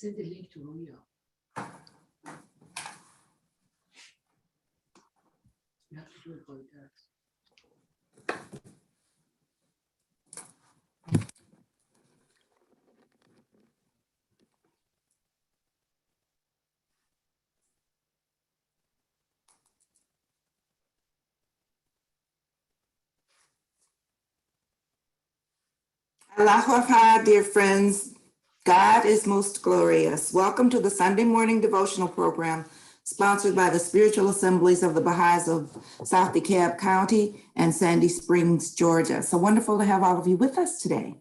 Send the link to Romeo. You have to do it for the text. Aloha, dear friends. God is most glorious. Welcome to the Sunday morning devotional program sponsored by the Spiritual Assemblies of the Baha'is of South DeKalb County and Sandy Springs, Georgia. So wonderful to have all of you with us today.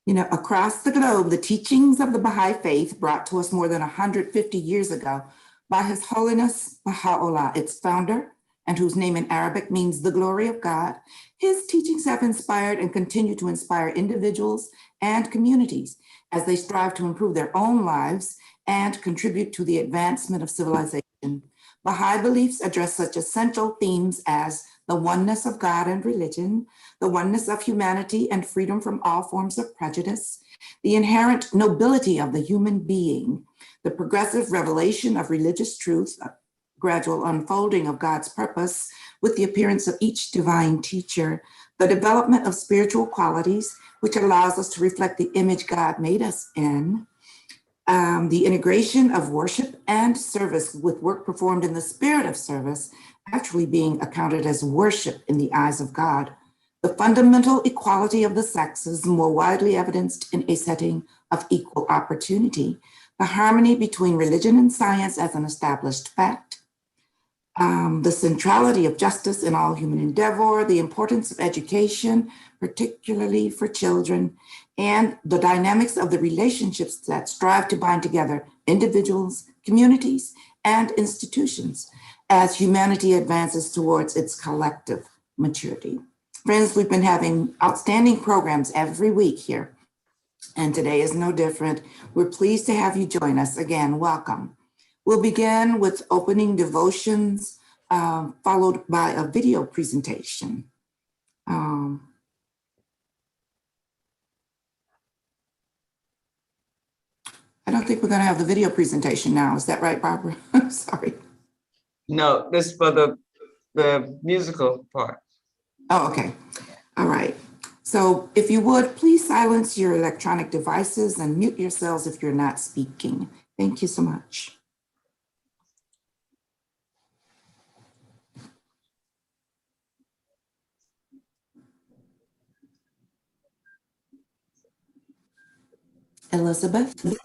You know, across the globe, the teachings of the Baha'i faith brought to us more than 150 years ago by His Holiness Baha'u'llah, its founder, and whose name in Arabic means the glory of God. His teachings have inspired and continue to inspire individuals and communities as they strive to improve their own lives and contribute to the advancement of civilization. Baha'i beliefs address such essential themes as the oneness of God and religion, the oneness of humanity and freedom from all forms of prejudice, the inherent nobility of the human being, the progressive revelation of religious truth, gradual unfolding of God's purpose with the appearance of each divine teacher, the development of spiritual qualities, which allows us to reflect the image God made us in, the integration of worship and service with work performed in the spirit of service, actually being accounted as worship in the eyes of God, the fundamental equality of the sexes more widely evidenced in a setting of equal opportunity, the harmony between religion and science as an established fact, the centrality of justice in all human endeavor, the importance of education, particularly for children, and the dynamics of the relationships that strive to bind together individuals, communities, and institutions as humanity advances towards its collective maturity. Friends, we've been having outstanding programs every week here, and today is no different. We're pleased to have you join us. Again, welcome. We'll begin with opening devotions, followed by a video presentation. I don't think we're going to have the video presentation now. Is that right, Barbara? Sorry. No, this is for the musical part. Oh, okay. All right. So if you would, please silence your electronic devices and mute yourselves if you're not speaking. Thank you so much. Elizabeth?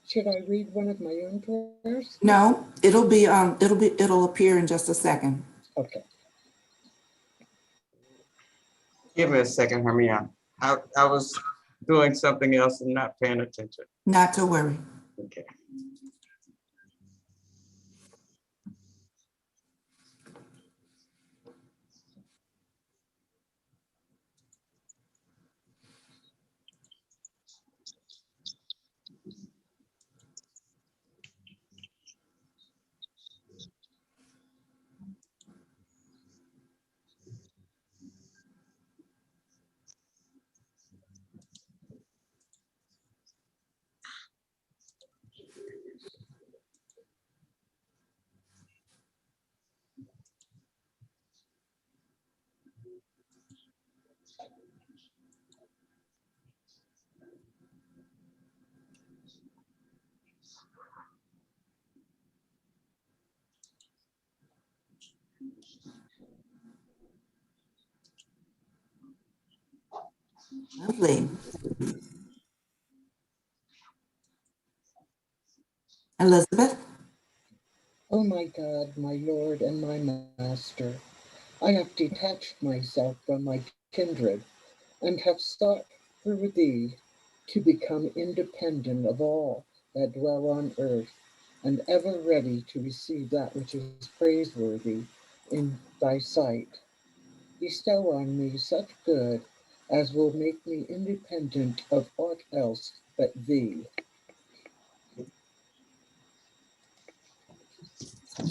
Should I read one of my own prayers? No, it'll appear in just a second. Okay. Give me a second, Hermione. I was doing something else and not paying attention. Not to worry. Okay. Lovely. Elizabeth? Oh my God, my Lord and my Master, I have detached myself from my kindred and have sought through thee to become independent of all that dwell on earth and ever ready to receive that which is praiseworthy in thy sight. Bestow on me such good as will make me independent of aught else but thee. I'm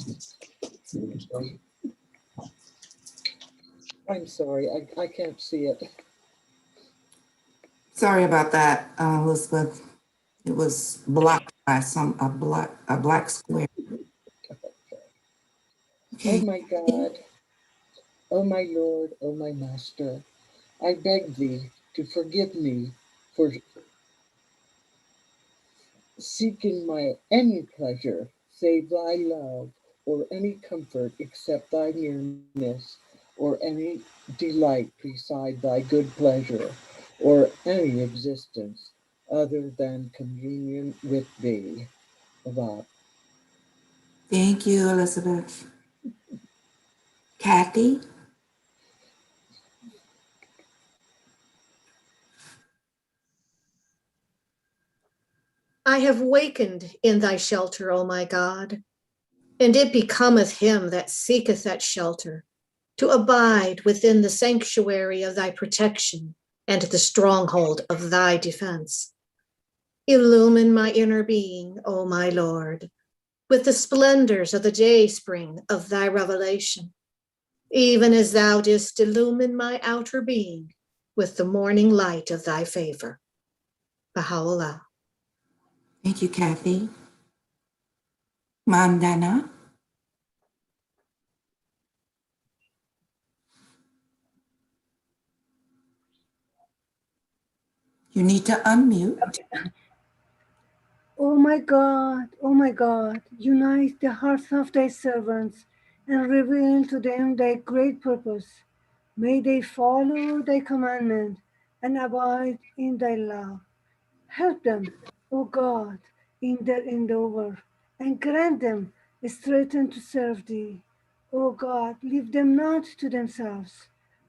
sorry, I can't see it. Sorry about that, Elizabeth. It was blocked by a black square. Oh Okay, my God, oh my Lord, oh my Master, I beg thee to forgive me for seeking my any pleasure save thy love, or any comfort except thy nearness, or any delight beside thy good pleasure, or any existence other than communion with thee. About thank you, Elizabeth. Kathy? I have wakened in thy shelter, O my God, and it becometh him that seeketh that shelter to abide within the sanctuary of thy protection and the stronghold of thy defense. Illumine my inner being, O my Lord, with the splendors of the day spring of thy revelation, even as thou didst illumine my outer being with the morning light of thy favor. Baha'u'llah. Thank you, Kathy. Mandana? You need to unmute. O my God, unite the hearts of thy servants and reveal to them thy great purpose. May they follow thy commandment and abide in thy love. Help them, O God, in their endeavor, and grant them strength to serve thee. O God, leave them not to themselves,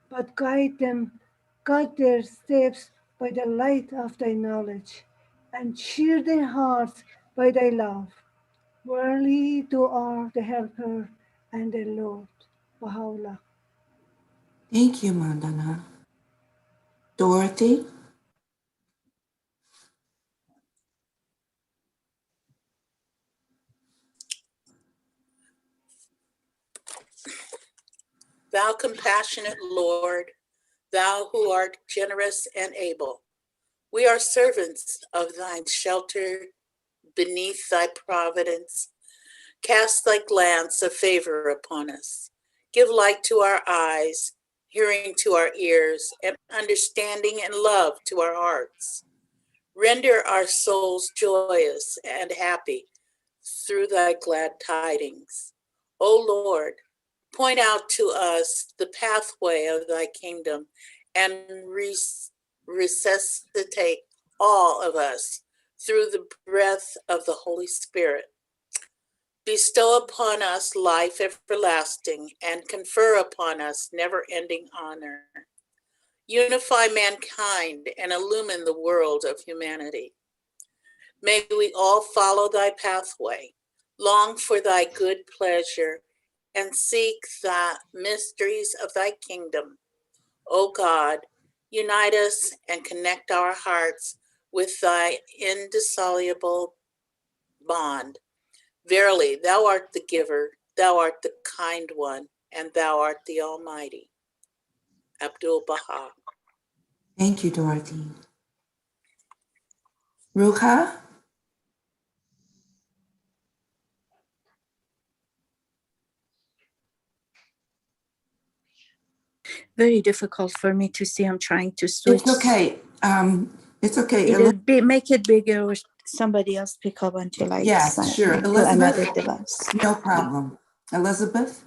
but guide their steps by the light of thy knowledge, and cheer their hearts by thy love. Verily, thou art the helper and the Lord. Baha'u'llah. Thank you, Mandana. Dorothy? Thou compassionate Lord, thou who art generous and able, we are servants of thine shelter beneath thy providence. Cast thy glance of favor upon us. Give light to our eyes, hearing to our ears, and understanding and love to our hearts. Render our souls joyous and happy through thy glad tidings. O Lord, point out to us the pathway of thy kingdom and resuscitate all of us through the breath of the Holy Spirit. Bestow upon us life everlasting and confer upon us never-ending honor. Unify mankind and illumine the world of humanity. May we all follow thy pathway, long for thy good pleasure, and seek the mysteries of thy kingdom. O God, unite us and connect our hearts with thy indissoluble bond. Verily, thou art the giver, thou art the kind one, and thou art the Almighty. Abdul Baha. Thank you, Dorothy. Ruha? Very difficult for me to see. I'm trying to switch. It's okay. It's okay. Either make it bigger or somebody else pick up until I Yes, sign sure. to another Elizabeth? device. No problem. Elizabeth?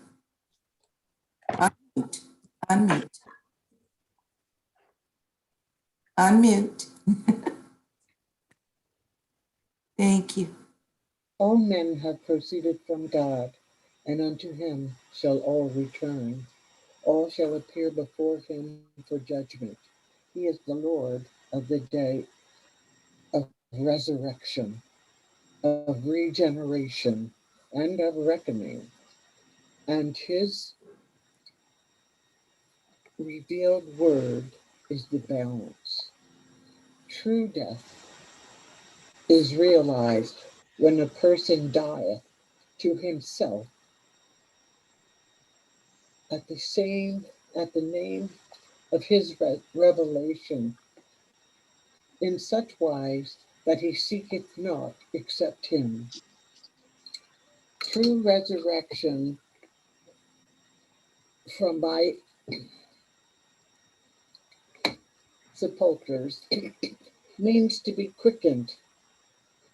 Unmute. Unmute. Unmute. Thank you. all men have proceeded from God, and unto him shall all return. All shall appear before him for judgment. He is the Lord of the day of resurrection, of regeneration, and of reckoning. And his revealed word is the balance. True death is realized when a person dieth to himself at the name of his revelation, in such wise that he seeketh not except him. True resurrection from my sepulchres means to be quickened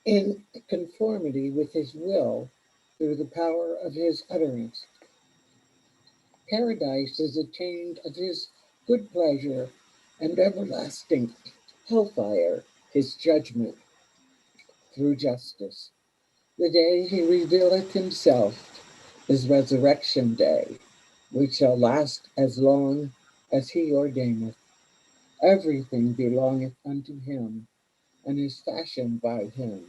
in conformity with his will through the power of his utterance. Paradise is attained of his good pleasure, and everlasting hellfire his judgment through justice. The day he revealeth himself is resurrection day, which shall last as long as he ordaineth. Everything belongeth unto him, and is fashioned by him.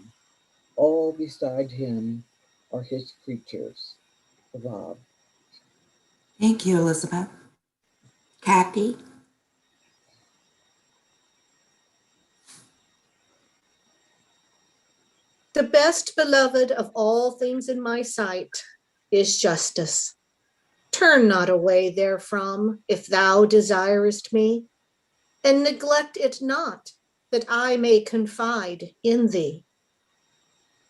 All beside him are his creatures. Bob. Thank you, Elizabeth. Kathy? The best beloved of all things in my sight is justice. Turn not away therefrom, if thou desirest me, and neglect it not, that I may confide in thee.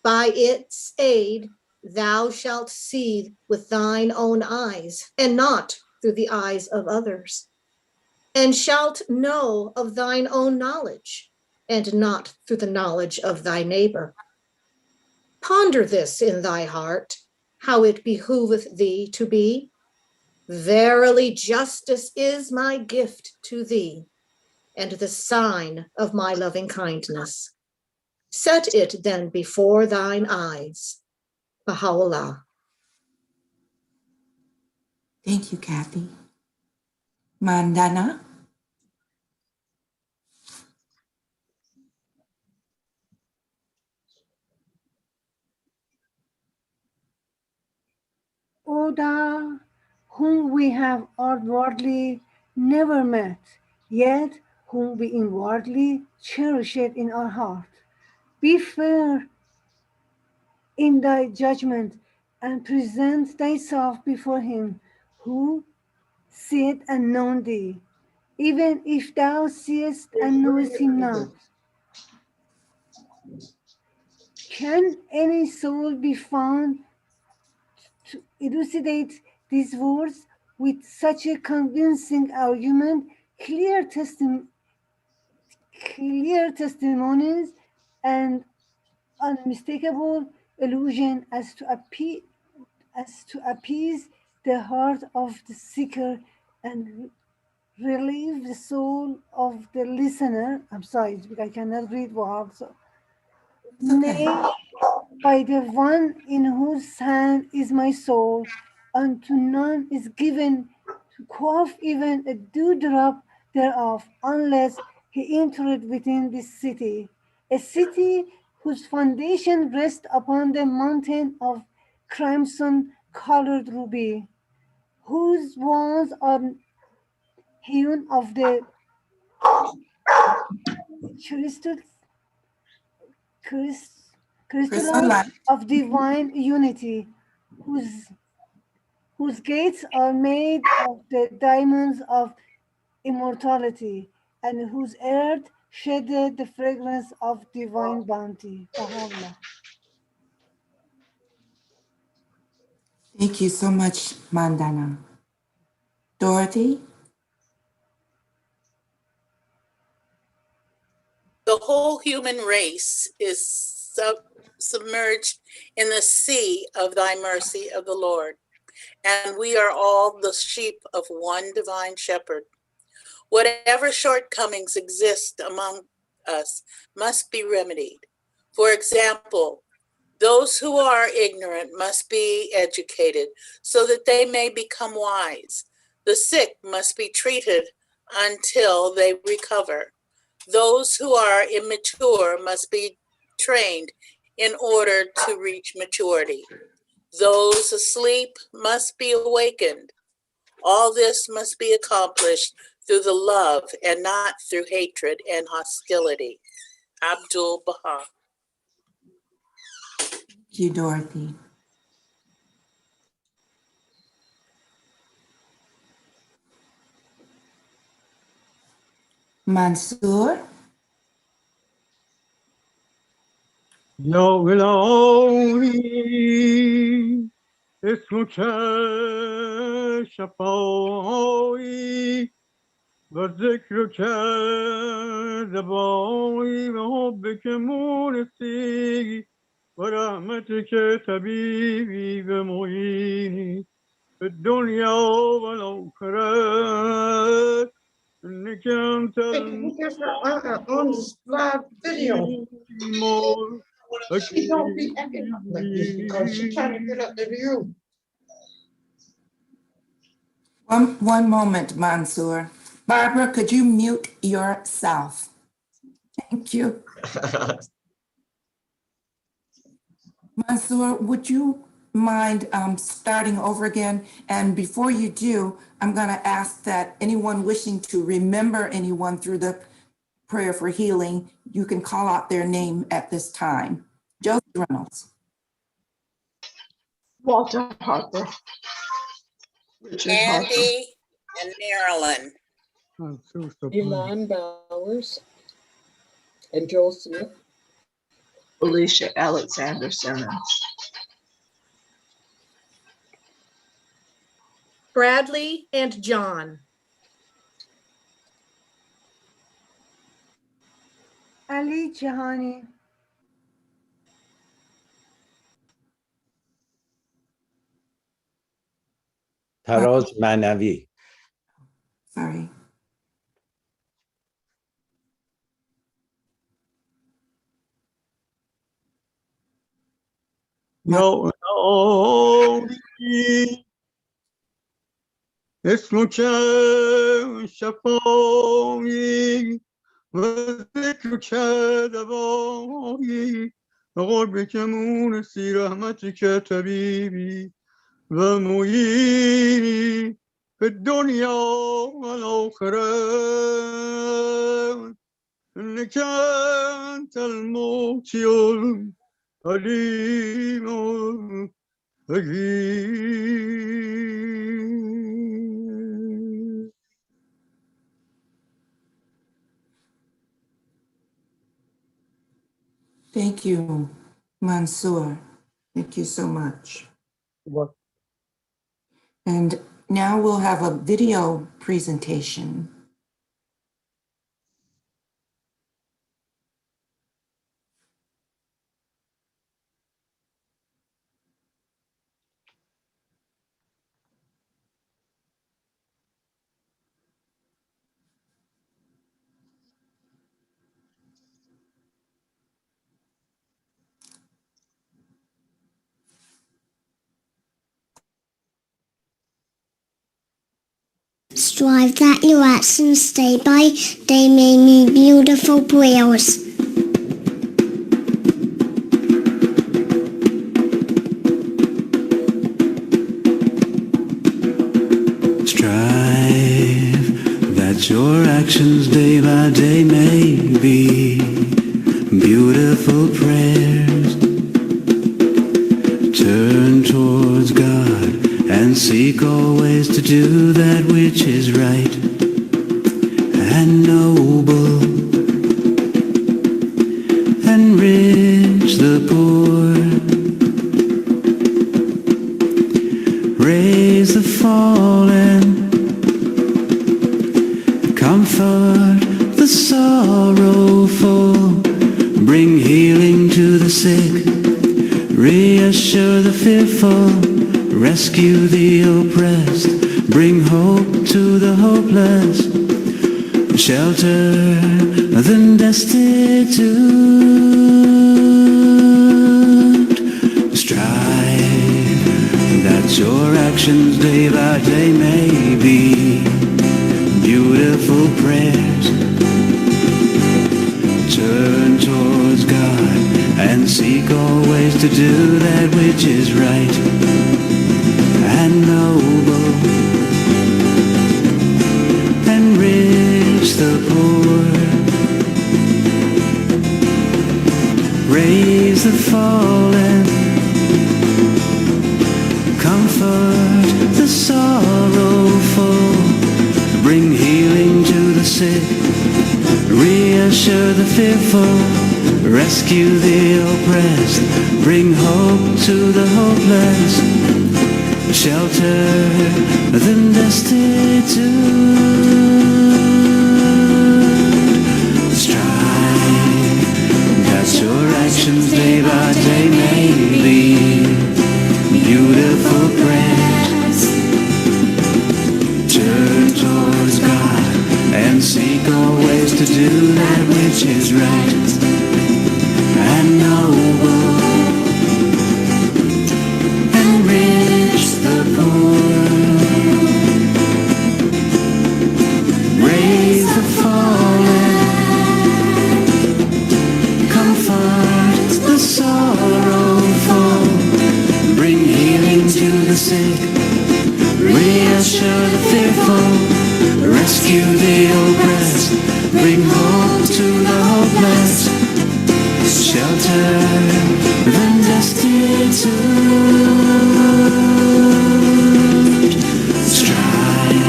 By its aid, thou shalt see with thine own eyes, and not through the eyes of others, and shalt know of thine own knowledge, and not through the knowledge of thy neighbor. Ponder this in thy heart, how it behooveth thee to be. Verily, justice is my gift to thee, and the sign of my loving kindness. Set it then before thine eyes. Baha'u'llah. Thank you, Kathy. Mandana? O thou whom we have outwardly never met, yet whom we inwardly cherish it in our heart, be fair in thy judgment and present thyself before him who seeth and known thee, even if thou seest and knowest him not. Can any soul be found to elucidate these words with such a convincing argument, clear testimonies, and unmistakable illusion as to appease the heart of the seeker and relieve the soul of the listener? I'm sorry, I cannot read well. So, It's okay. nay, by the one in whose hand is my soul, unto none is given to quaff even a dewdrop thereof, unless he entered within this city, a city whose foundation rests upon the mountain of crimson colored ruby, whose walls are hewn of the crystal, Crystal crystallite light. of divine unity, whose gates are made of the diamonds of immortality, and whose earth shedded the fragrance of divine bounty. Baha'u'llah. Thank you so much, Mandana. Dorothy? The whole human race is submerged in the sea of thy mercy of the Lord, and we are all the sheep of one divine shepherd. Whatever shortcomings exist among us must be remedied. For example, those who are ignorant must be educated so that they may become wise. The sick must be treated until they recover. Those who are immature must be trained in order to reach maturity. Those asleep must be awakened. All this must be accomplished through the love and not through hatred and hostility. Abdul Baha. Thank you, Dorothy. Mansoor, يا إلهي اسمك شفاعي وذكرك دواعي وحبك مونسي ورحمتك طبيبي ومعيني في الدنيا والآخرة إنك أنت On live video. المؤمن She don't be acting up like this because she's trying to get up to you. one moment, Mansoor. Barbara, could you mute yourself? Thank you. Mansoor, would you mind starting over again? And before you do, I'm going to ask that anyone wishing to remember anyone through the prayer for healing, you can call out their name at this time. Josie Reynolds. Walter Harper. Richard Harper. Andy and Marilyn. Yvonne Bowers and Joel Smith. Alicia Alexander Simmons. Bradley and John. Ali Jahani. Taroz Manavi. Sorry. يا إلهي اسمك شفاعي وذكرك دواعي وقربك مونسي رحمتك طبيبي ومعيني في الدنيا والآخرة إنك أنت المعطي العليم الحكيم. Thank you, Mansoor. Thank you so much. And now we'll have a video presentation. Strive that your actions day by day may be beautiful prayers. Strive that your actions day by day may be beautiful prayers. Turn towards God and seek always to do that which is right and noble. Enrich the poor, raise the fallen, comfort the sorrowful, bring healing to the sick, reassure the fearful, rescue the oppressed, bring hope to the hopeless, shelter the destitute. Strive that your actions day by day may be beautiful prayers. Turn towards God and seek always to do that which is right and noble. Enrich the poor, raise the fallen, comfort the sorrowful, bring healing to the sick, reassure the fearful, rescue the oppressed, bring hope to the hopeless, shelter the destitute. Strive that your actions day by day may be beautiful prayers. Turn towards God and seek always to do that which is right and noble, enrich the poor, raise the fallen, comfort the sorrowful, bring healing to the sick, reassure the fearful, rescue the oppressed, bring hope to the hopeless, shelter the destitute. Strive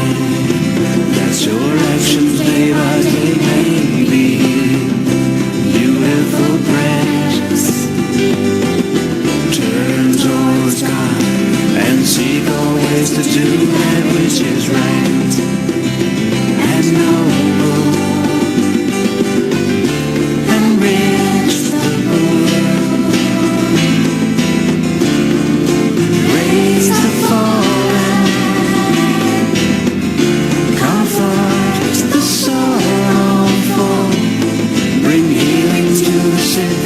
that your actions day by day may be beautiful prayers. Turn towards God and seek always to do that which is right and noble, enrich the poor, raise the fallen, comfort the sorrowful, bring healing to the sick,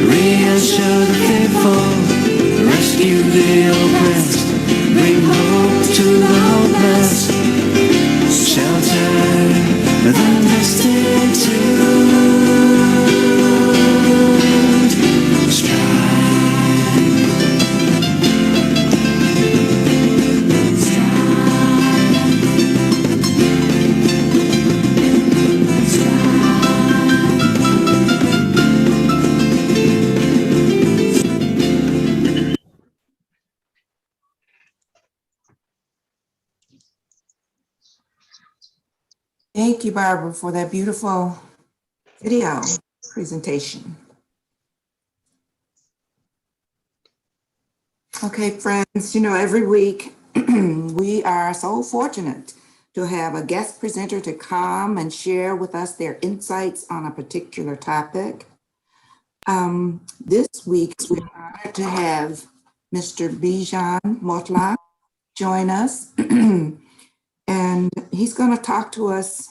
reassure the fearful, rescue the oppressed, bring hope to the hopeless, shelter the destitute. Strive. Thank you, Barbara, for that beautiful video presentation. Okay, friends, every week we are so fortunate to have a guest presenter to come and share with us their insights on a particular topic. This week, we're honored to have Mr. Bijan Motlaq join us. And he's going to talk to us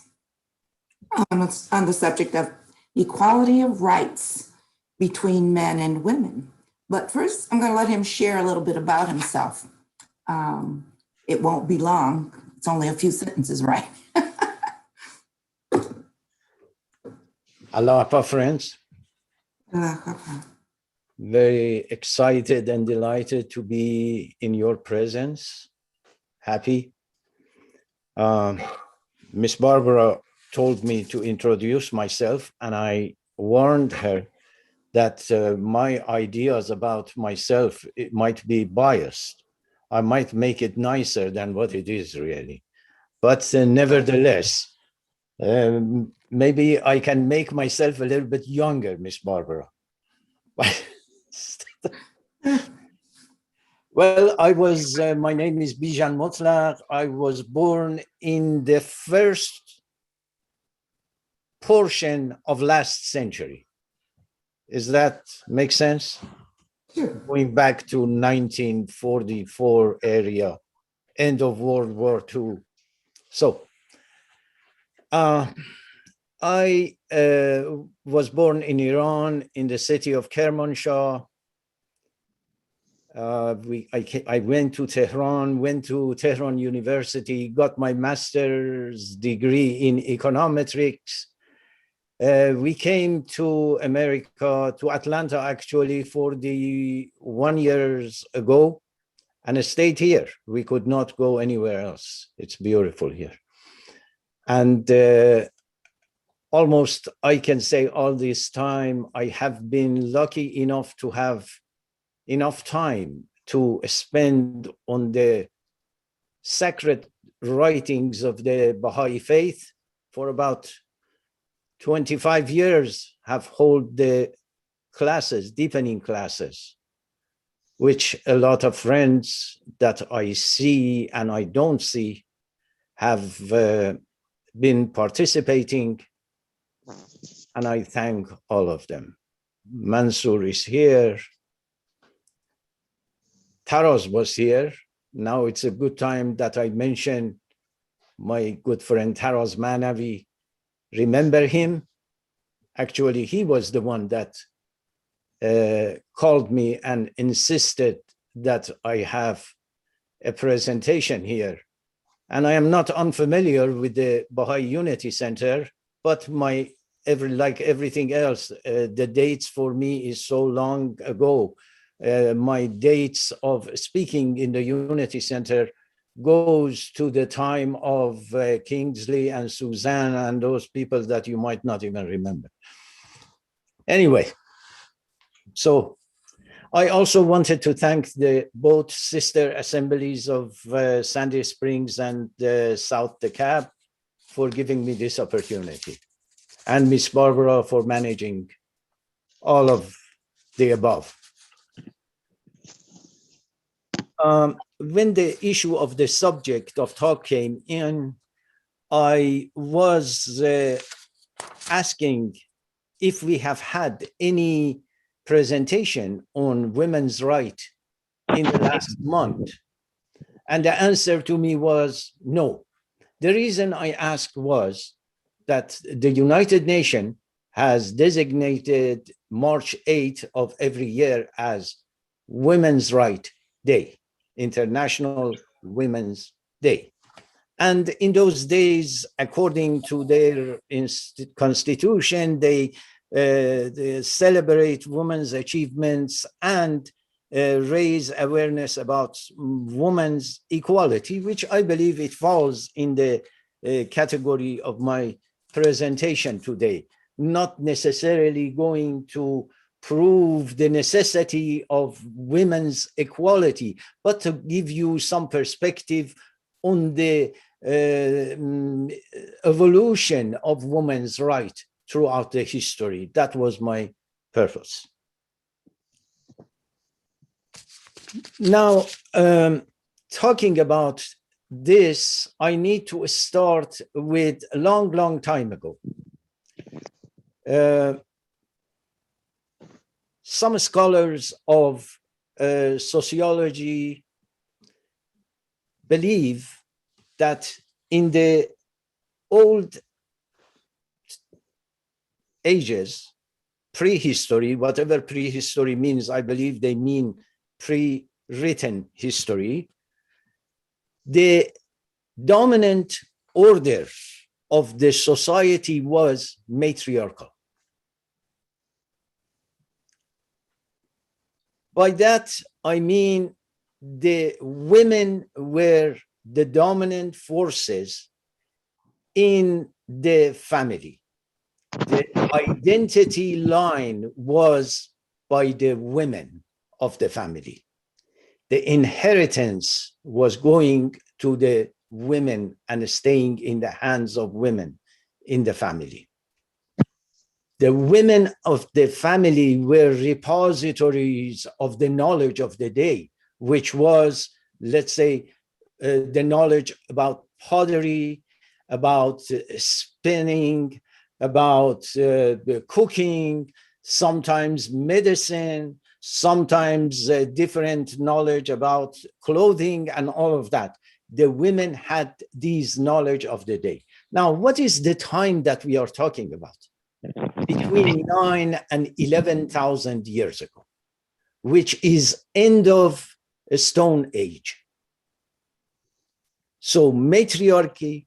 on the subject of equality of rights between men and women. But first, I'm going to let him share a little bit about himself. It won't be long. It's only a few sentences, right? Aloha, friends. Aloha. Very excited and delighted to be in your presence. Happy. Miss Barbara told me to introduce myself, and I warned her that my ideas about myself, it might be biased. I might make it nicer than what it is really. But nevertheless, maybe I can make myself a little bit younger, Miss Barbara. Well, my name is Bijan Motlaq. I was born in the first portion of last century. Does that make sense? Sure. Going back to 1944 area, end of World War II. So, I was born in Iran, in the city of Kermanshah. I went to Tehran University, got my master's degree in econometrics. We came to America, to Atlanta actually, 1 year ago, and stayed here. We could not go anywhere else. It's beautiful here. And almost, I can say all this time, I have been lucky enough to have enough time to spend on the sacred writings of the Baha'i faith for about 25 years have held the classes, deepening classes, which a lot of friends that I see and I don't see have been participating, and I thank all of them. Mansour is here. Taras was here. Now it's a good time that I mention my good friend Taras Manavi. Remember him? Actually, he was the one that called me and insisted that I have a presentation here. And I am not unfamiliar with the Baha'i Unity Center, but like everything else, the dates for me is so long ago. My dates of speaking in the Unity Center goes to the time of Kingsley and Suzanne and those people that you might not even remember. Anyway, so I also wanted to thank both sister assemblies of Sandy Springs and South DeKalb for giving me this opportunity, and Miss Barbara for managing all of the above. When the issue of the subject of talk came in, I was asking if we have had any presentation on women's rights in the last month. And the answer to me was no. The reason I asked was that the United Nations has designated March 8th of every year as Women's Rights Day, International Women's Day. And in those days, according to their constitution, they celebrate women's achievements and raise awareness about women's equality, which I believe it falls in the category of my presentation today, not necessarily going to prove the necessity of women's equality, but to give you some perspective on the evolution of women's rights throughout the history. That was my purpose. Now, talking about this, I need to start with a long time ago. Some scholars of sociology believe that in the old ages, prehistory, whatever prehistory means, I believe they mean pre-written history, the dominant order of the society was matriarchal. By that, I mean the women were the dominant forces in the family. The identity line was by the women of the family. The inheritance was going to the women and staying in the hands of women in the family. The women of the family were repositories of the knowledge of the day, which was, let's say, the knowledge about pottery, about spinning, about cooking, sometimes medicine, sometimes different knowledge about clothing and all of that. The women had these knowledge of the day. Now, what is the time that we are talking about? Between 9 and 11,000 years ago, which is end of a Stone Age. So matriarchy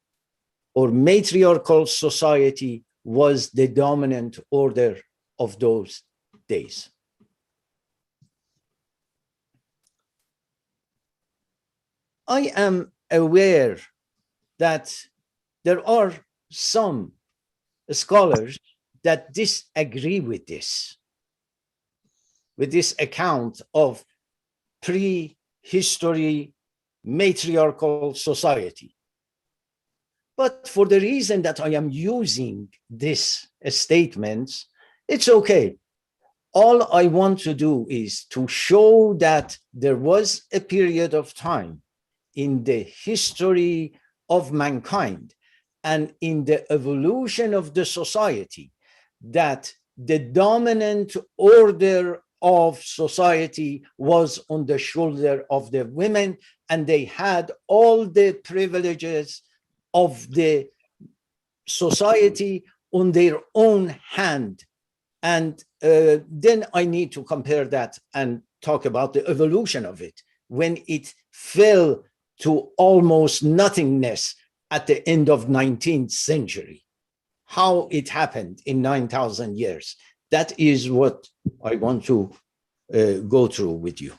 or matriarchal society was the dominant order of those days. I am aware that there are some scholars that disagree with this account of prehistory matriarchal society. But for the reason that I am using this statements, it's okay. All I want to do is to show that there was a period of time in the history of mankind and in the evolution of the society that the dominant order of society was on the shoulder of the women, and they had all the privileges of the society on their own hand. And then I need to compare that and talk about the evolution of it when it fell to almost nothingness at the end of 19th century. How it happened in 9,000 years. That is what I want to go through with you.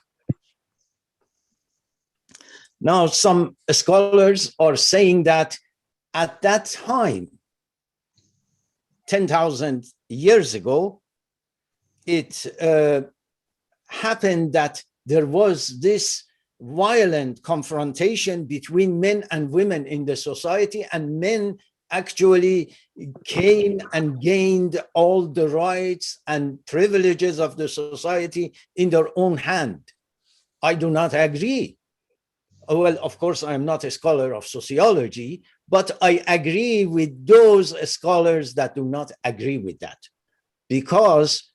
Now, some scholars are saying that at that time, 10,000 years ago, it happened that there was this violent confrontation between men and women in the society, and men actually came and gained all the rights and privileges of the society in their own hand. I do not agree. Well, of course, I'm not a scholar of sociology, but I agree with those scholars that do not agree with that, because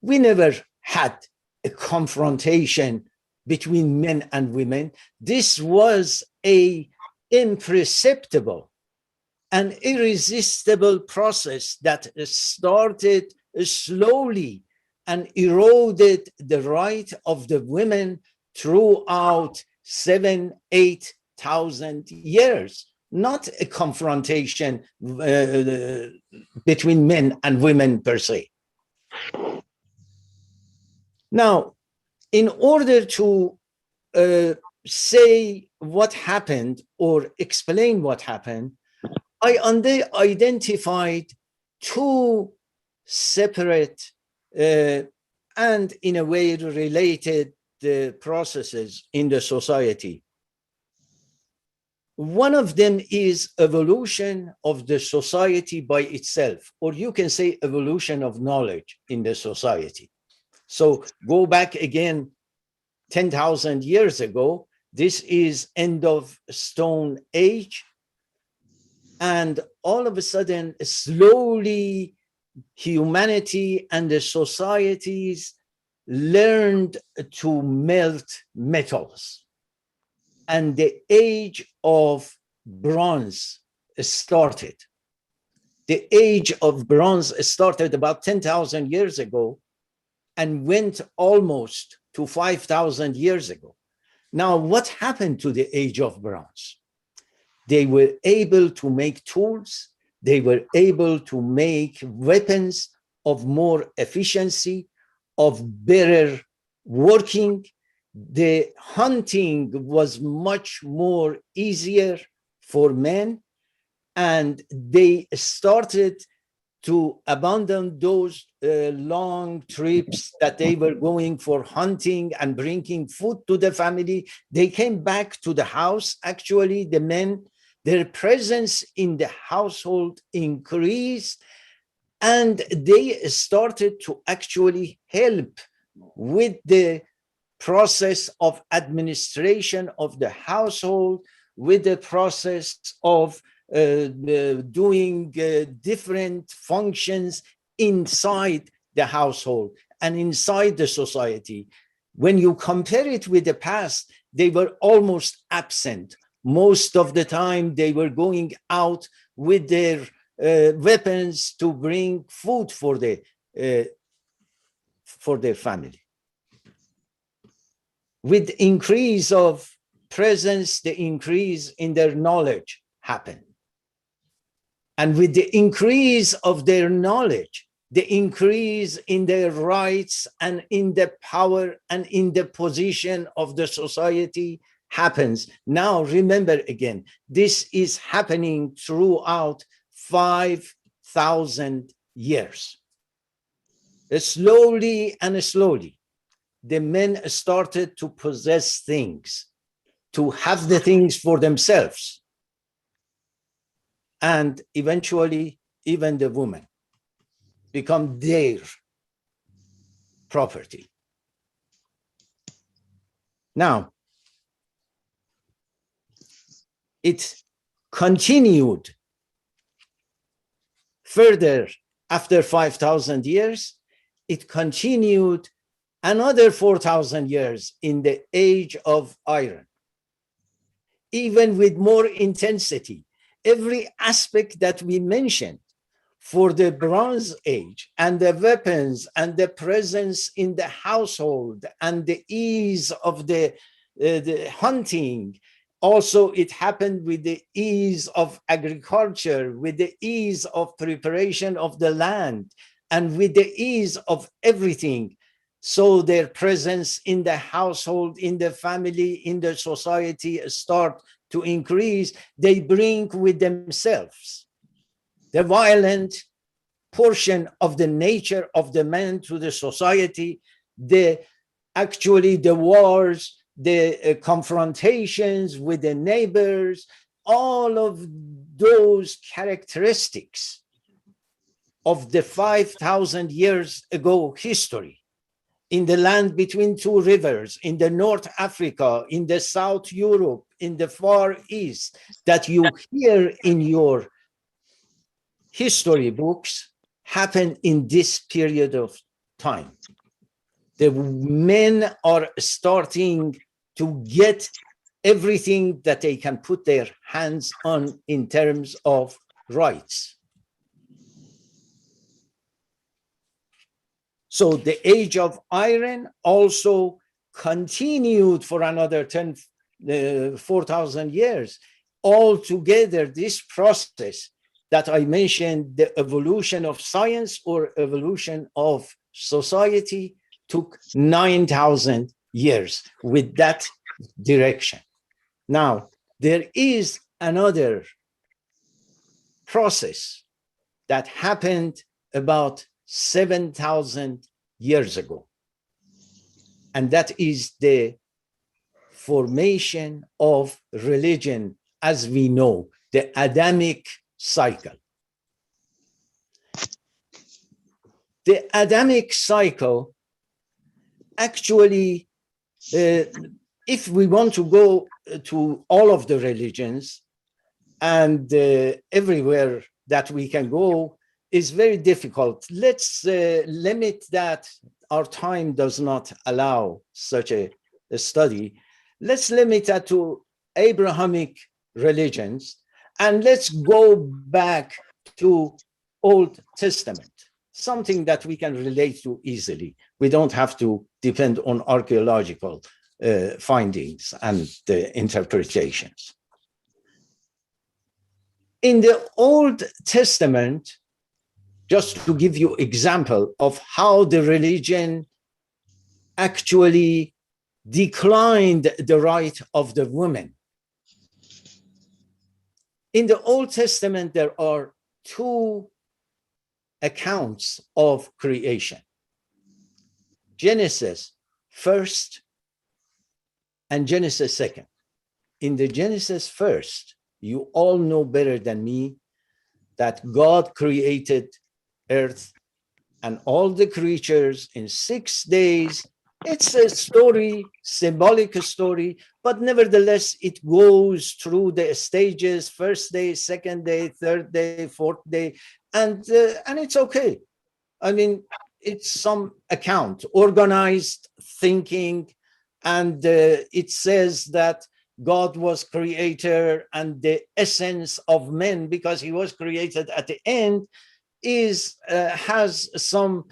we never had a confrontation between men and women. This was an imperceptible and irresistible process that started slowly and eroded the right of the women throughout 7,000-8,000 years, not a confrontation between men and women per se. Now, in order to say what happened or explain what happened, I identified two separate and in a way related processes in the society. One of them is evolution of the society by itself, or you can say evolution of knowledge in the society. So go back again 10,000 years ago. This is end of Stone Age. And all of a sudden, slowly, humanity and the societies learned to melt metals. And the age of bronze started. The age of bronze started about 10,000 years ago and went almost to 5,000 years ago. Now, what happened to the age of bronze? They were able to make tools. They were able to make weapons of more efficiency, of better working. The hunting was much more easier for men, and they started to abandon those long trips that they were going for hunting and bringing food to the family. They came back to the house. Actually, the men, their presence in the household increased, and they started to actually help with the process of administration of the household, with the process of doing different functions inside the household and inside the society. When you compare it with the past, they were almost absent. Most of the time, they were going out with their weapons to bring food for their family. With increase of presence, the increase in their knowledge happened. And with the increase of their knowledge, the increase in their rights and in the power and in the position of the society happens. Now, remember again, this is happening throughout 5,000 years. Slowly and slowly, the men started to possess things, to have the things for themselves, and eventually even the women. become their property. Now, it continued further after 5,000 years. It continued another 4,000 years in the age of iron, even with more intensity. Every aspect that we mentioned for the Bronze Age, and the weapons and the presence in the household and the ease of the hunting. Also, it happened with the ease of agriculture, with the ease of preparation of the land, and with the ease of everything. So their presence in the household, in the family, in the society start to increase. They bring with themselves the violent portion of the nature of the man to the society, the wars, the confrontations with the neighbors, all of those characteristics of the 5,000 years ago history in the land between two rivers, in the North Africa, in the South Europe, in the Far East, that you hear in your history books, happened in this period of time. The men are starting to get everything that they can put their hands on in terms of rights. So the age of iron also continued for another 4,000 years. Altogether, this process that I mentioned, the evolution of science or evolution of society, took 9,000 years with that direction. Now, there is another process that happened about 7,000 years ago, and that is the formation of religion as we know, the Adamic cycle. The Adamic cycle, actually, if we want to go to all of the religions and everywhere that we can go, is very difficult. Let's limit that. Our time does not allow such a study. Let's limit that to Abrahamic religions, and let's go back to Old Testament, something that we can relate to easily. We don't have to depend on archaeological findings and interpretations. In the Old Testament, just to give you example of how the religion actually declined the right of the woman. In the Old Testament, there are two accounts of creation. Genesis first and Genesis second. In the Genesis first, you all know better than me that God created earth and all the creatures in 6 days. It's a story, symbolic story, but nevertheless, it goes through the stages: first day, second day, third day, fourth day, and it's okay. I mean, it's some account, organized thinking, and it says that God was creator, and the essence of men, because he was created at the end, has some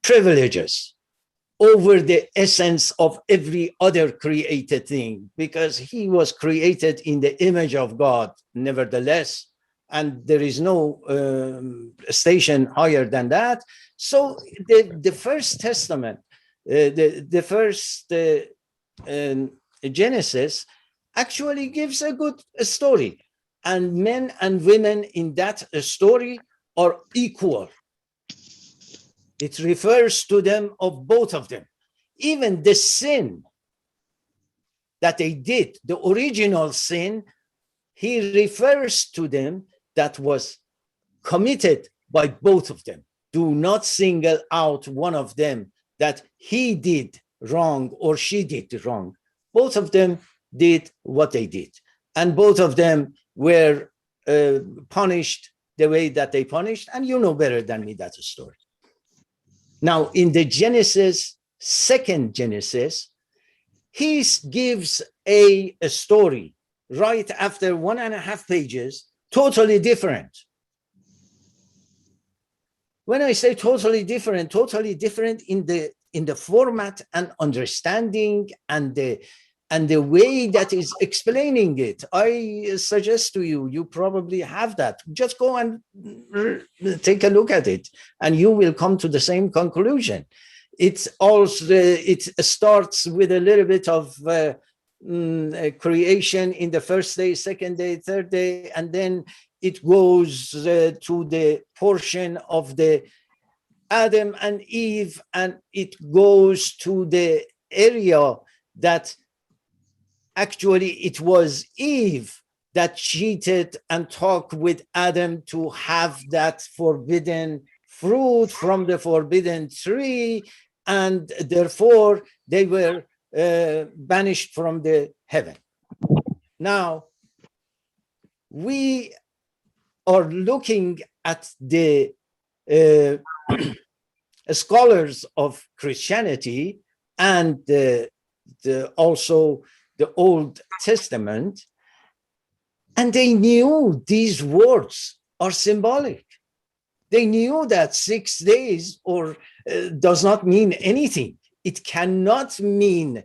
privileges over the essence of every other created thing, because he was created in the image of God, nevertheless, and there is no station higher than that. So the First Testament, the first Genesis, actually gives a good story. And men and women in that story are equal. It refers to them, of both of them. Even the sin that they did, the original sin, he refers to them, that was committed by both of them. Do not single out one of them that he did wrong or she did wrong. Both of them did what they did. And both of them were punished the way that they punished. And you know better than me that story. Now, in the Genesis, second Genesis, he gives a story right after 1.5 pages, totally different. When I say totally different in the format and understanding and the way that is explaining it. I suggest to you, you probably have that. Just go and take a look at it, and you will come to the same conclusion. It starts with a little bit of creation in the first day, second day, third day, and then it goes to the portion of the Adam and Eve, and it goes to the area that actually it was Eve that cheated and talked with Adam to have that forbidden fruit from the forbidden tree, and therefore they were banished from the heaven. Now, we are looking at the scholars of Christianity and also the Old Testament, and they knew these words are symbolic. They knew that 6 days or does not mean anything. It cannot mean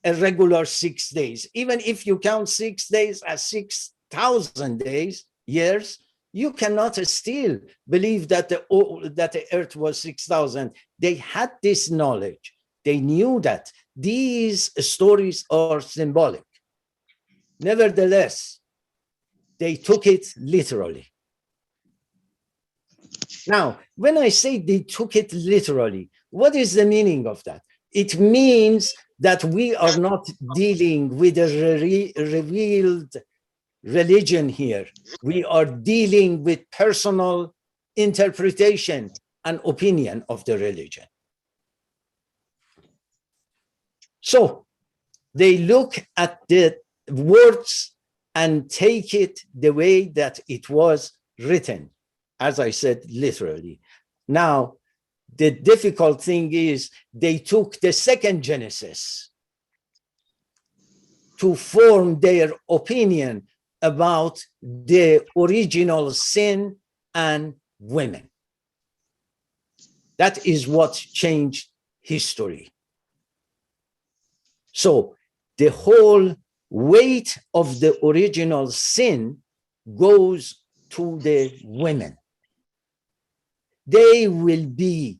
a regular 6 days. Even if you count 6 days as 6,000 days, years, you cannot still believe that the earth was 6,000. They had this knowledge. They knew that these stories are symbolic. Nevertheless, they took it literally. Now, when I say they took it literally, what is the meaning of that? It means that we are not dealing with a revealed religion here. We are dealing with personal interpretation and opinion of the religion. So they look at the words and take it the way that it was written, as I said, literally. Now, the difficult thing is they took the second Genesis to form their opinion about the original sin and women. That is what changed history. So the whole weight of the original sin goes to the women. They will be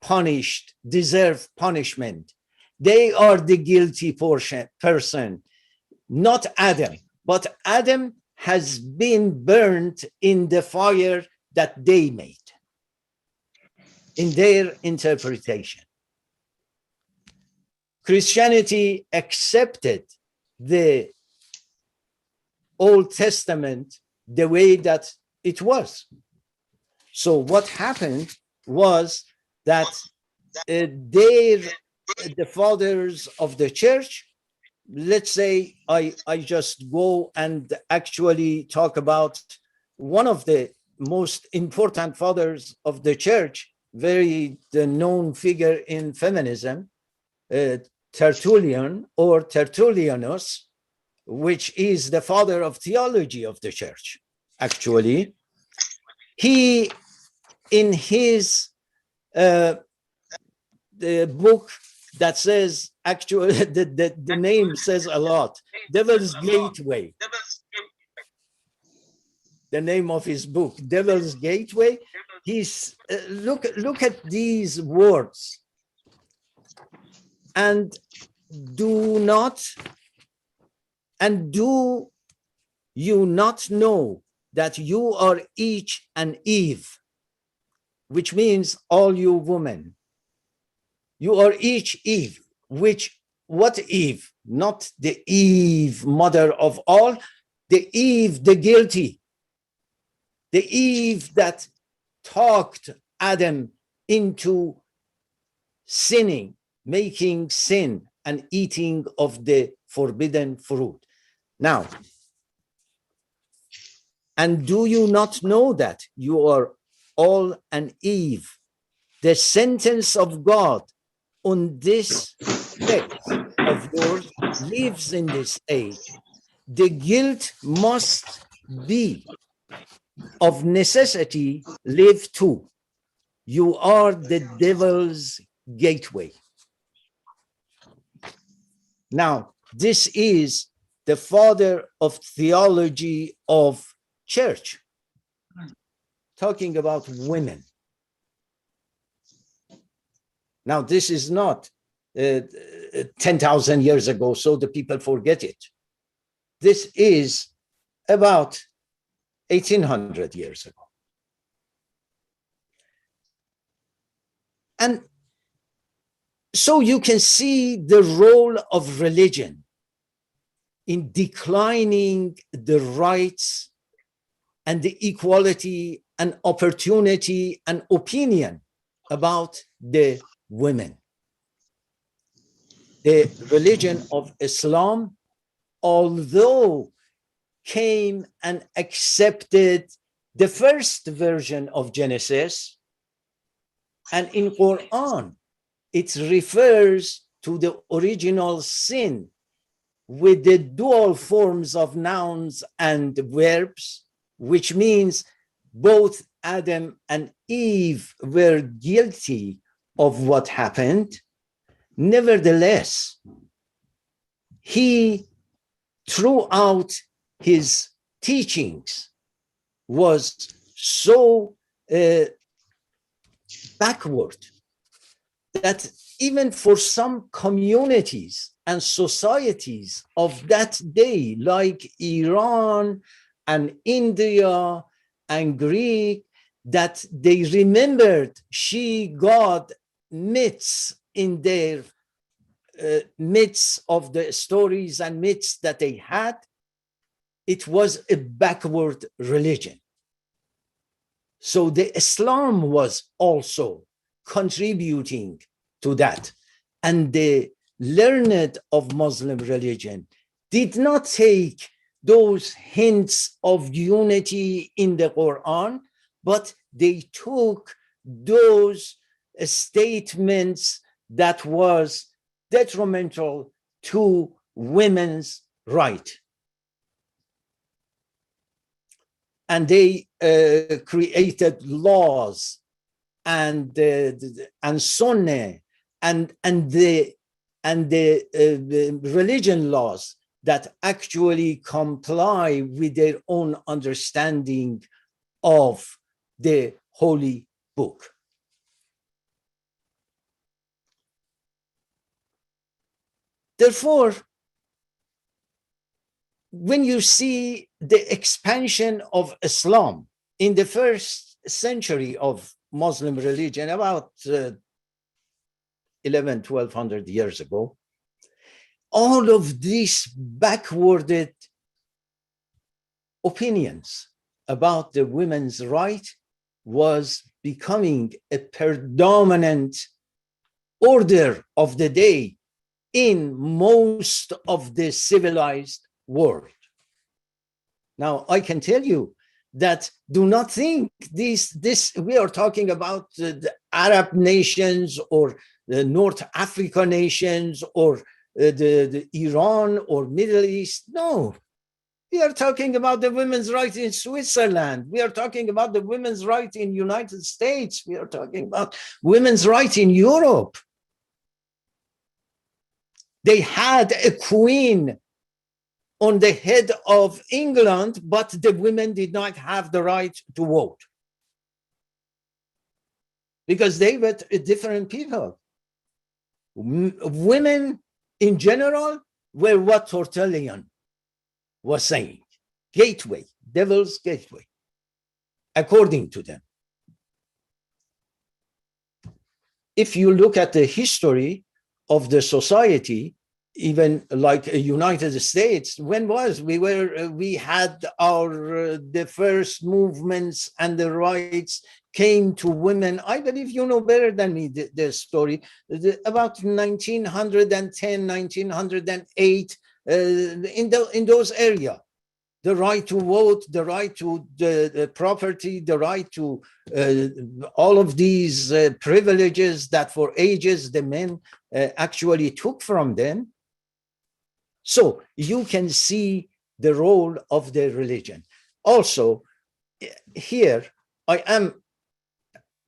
punished, deserve punishment. They are the guilty person, not Adam. But Adam has been burned in the fire that they made, in their interpretation. Christianity accepted the Old Testament the way that it was. So what happened was that the fathers of the church, let's say I just go and actually talk about one of the most important fathers of the church, the known figure in feminism, Tertullian or Tertullianus, which is the father of theology of the church. Actually, he, in his the book that says, actually, the name says a lot, Devil's Gateway. The name of his book, Devil's Gateway. He's look at these words, and do you not know that you are each an Eve, which means all you women. You are each Eve, what Eve? Not the Eve, mother of all, the Eve, the guilty. the Eve that talked Adam into sinning, making sin and eating of the forbidden fruit. Now, and do you not know that you are all an Eve? The sentence of God on this sex of yours lives in this age. The guilt must be of necessity live too. You are the devil's gateway. Now, this is the father of theology of church, talking about women. Now, this is not 10,000 years ago, so the people forget it. This is about 1800 years ago. And so you can see the role of religion in declining the rights and the equality and opportunity and opinion about the women. The religion of Islam, although came and accepted the first version of Genesis, and in Quran, it refers to the original sin with the dual forms of nouns and verbs, which means both Adam and Eve were guilty of what happened. Nevertheless, he, throughout his teachings, was so backward that even for some communities and societies of that day, like Iran and India and Greek, that they remembered she-God myths in their midst of the stories and myths that they had. It was a backward religion. So the Islam was also contributing to that. And the learned of Muslim religion did not take those hints of unity in the Quran, but they took those statements that was detrimental to women's right. And they created laws and sunnah and the religion laws that actually comply with their own understanding of the holy book. Therefore, when you see the expansion of Islam in the first century of Muslim religion, about 1200 years ago, all of these backwarded opinions about the women's right was becoming a predominant order of the day in most of the civilized world. Now, I can tell you that do not think this we are talking about the Arab nations or the North Africa nations or the Iran or Middle East. No, we are talking about the women's right in Switzerland. We are talking about the women's right in United States. We are talking about women's right in Europe. They had a queen on the head of England, but the women did not have the right to vote because they were different people. Women in general were what Tertullian was saying, gateway, devil's gateway, according to them. If you look at the history of the society, even like United States, we had our the first movements and the rights came to women. I believe you know better than me the story. About 1910, 1908, in those areas. The right to vote, the right to the property, the right to all of these privileges that for ages the men actually took from them. So you can see the role of the religion. Also, here I am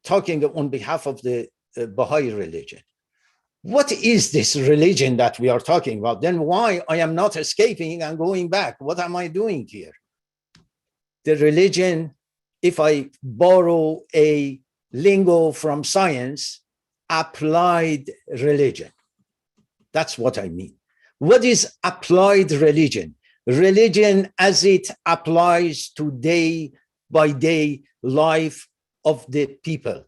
talking on behalf of the Baha'i religion. What is this religion that we are talking about? Then why I am not escaping and going back? What am I doing here? The religion, if I borrow a lingo from science, applied religion. That's what I mean. What is applied religion? Religion as it applies to day by day life of the people.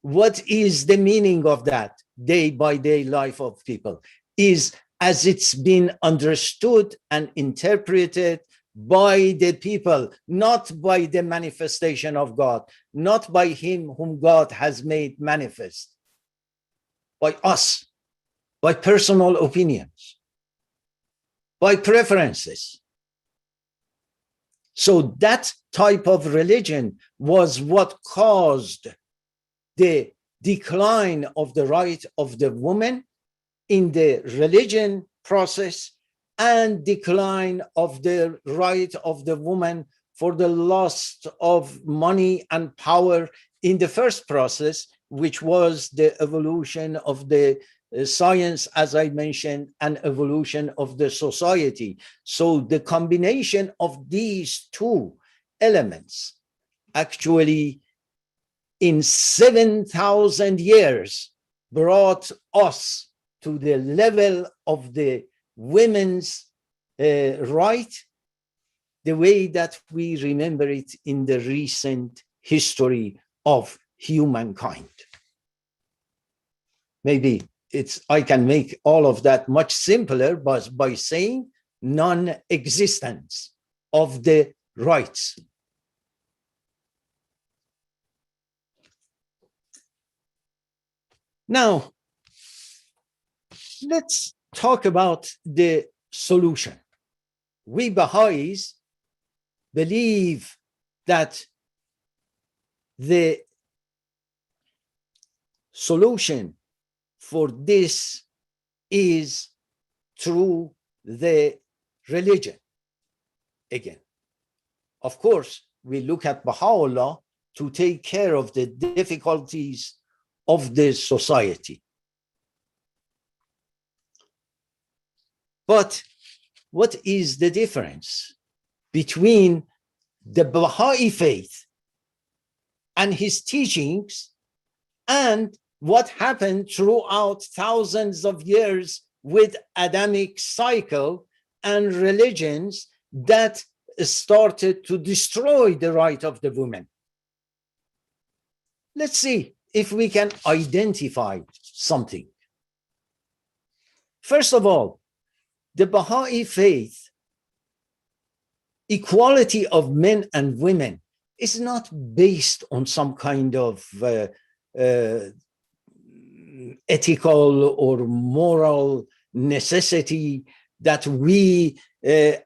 What is the meaning of that day by day life of people? Is as it's been understood and interpreted by the people, not by the manifestation of God, not by him whom God has made manifest, by us, by personal opinions, by preferences. So that type of religion was what caused the decline of the right of the woman in the religion process and decline of the right of the woman for the loss of money and power in the first process, which was the evolution of the science, as I mentioned, and evolution of the society. So the combination of these two elements actually in 7,000 years brought us to the level of the women's right, the way that we remember it in the recent history of humankind. Maybe I can make all of that much simpler by saying non-existence of the rights. Now, let's talk about the solution. We Baha'is believe that the solution for this is through the religion. Again, of course, we look at Baha'u'llah to take care of the difficulties of the society. But what is the difference between the Baha'i faith and his teachings and what happened throughout thousands of years with Adamic cycle and religions that started to destroy the right of the woman? Let's see if we can identify something. First of all, the Baha'i faith, equality of men and women, is not based on some kind of ethical or moral necessity that we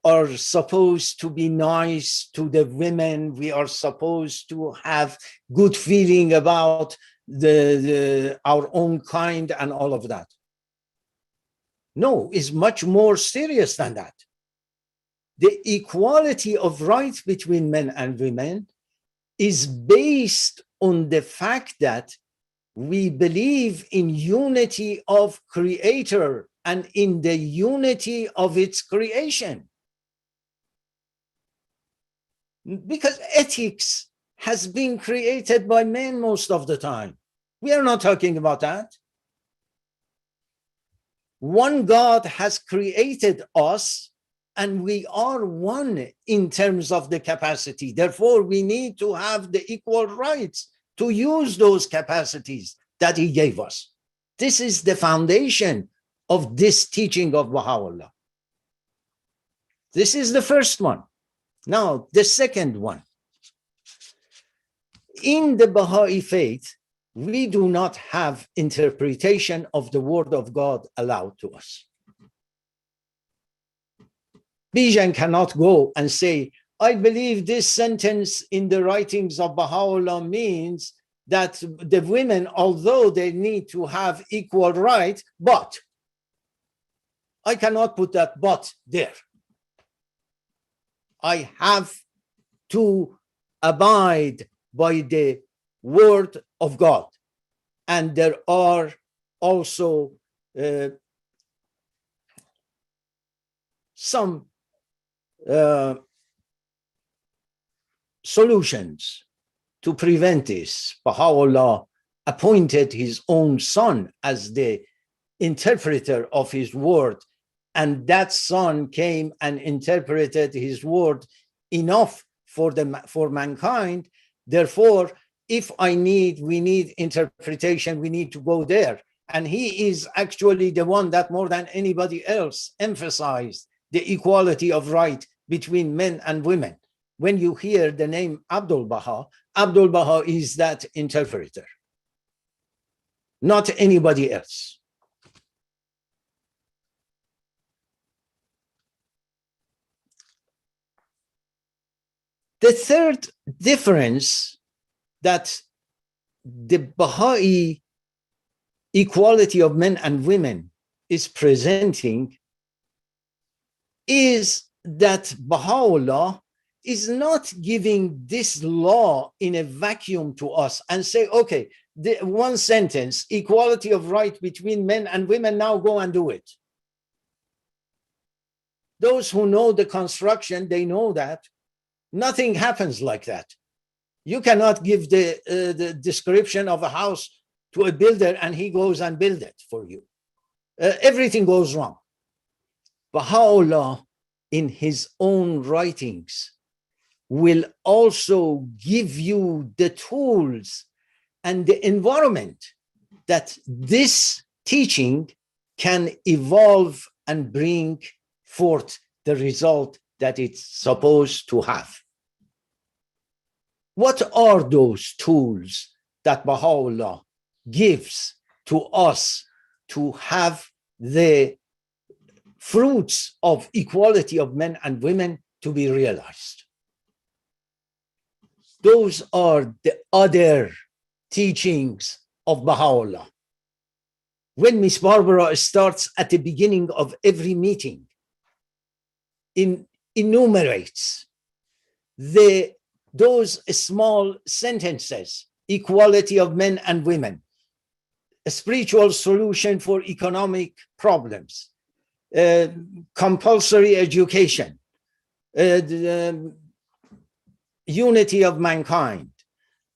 are supposed to be nice to the women, we are supposed to have good feeling about our own kind and all of that. No, it's much more serious than that. The equality of rights between men and women is based on the fact that we believe in unity of Creator and in the unity of its creation. Because ethics has been created by men most of the time. We are not talking about that. One God has created us, and we are one in terms of the capacity. Therefore, we need to have the equal rights to use those capacities that he gave us. This is the foundation of this teaching of Baha'u'llah. This is the first one. Now, the second one. In the Baha'i faith, we do not have interpretation of the word of God allowed to us. Bijan cannot go and say, I believe this sentence in the writings of Baha'u'llah means that the women, although they need to have equal right, but I cannot put that but there. I have to abide by the word of God. And there are also some solutions to prevent this. Baha'u'llah appointed his own son as the interpreter of his word, and that son came and interpreted his word enough for mankind. Therefore, if we need interpretation, we need to go there. And he is actually the one that more than anybody else emphasized the equality of right between men and women. When you hear the name Abdul Baha is that interpreter, not anybody else. The third difference that the Baha'i equality of men and women is presenting is that Baha'u'llah is not giving this law in a vacuum to us and say, okay, the one sentence, equality of right between men and women, now go and do it. Those who know the construction, they know that nothing happens like that. You cannot give the description of a house to a builder and he goes and builds it for you. Everything goes wrong. Baha'u'llah, in his own writings, will also give you the tools and the environment that this teaching can evolve and bring forth the result that it's supposed to have. What are those tools that Baha'u'llah gives to us to have the fruits of equality of men and women to be realized? Those are the other teachings of Baha'u'llah. When Miss Barbara starts at the beginning of every meeting, enumerates those small sentences, equality of men and women, a spiritual solution for economic problems, compulsory education, unity of mankind,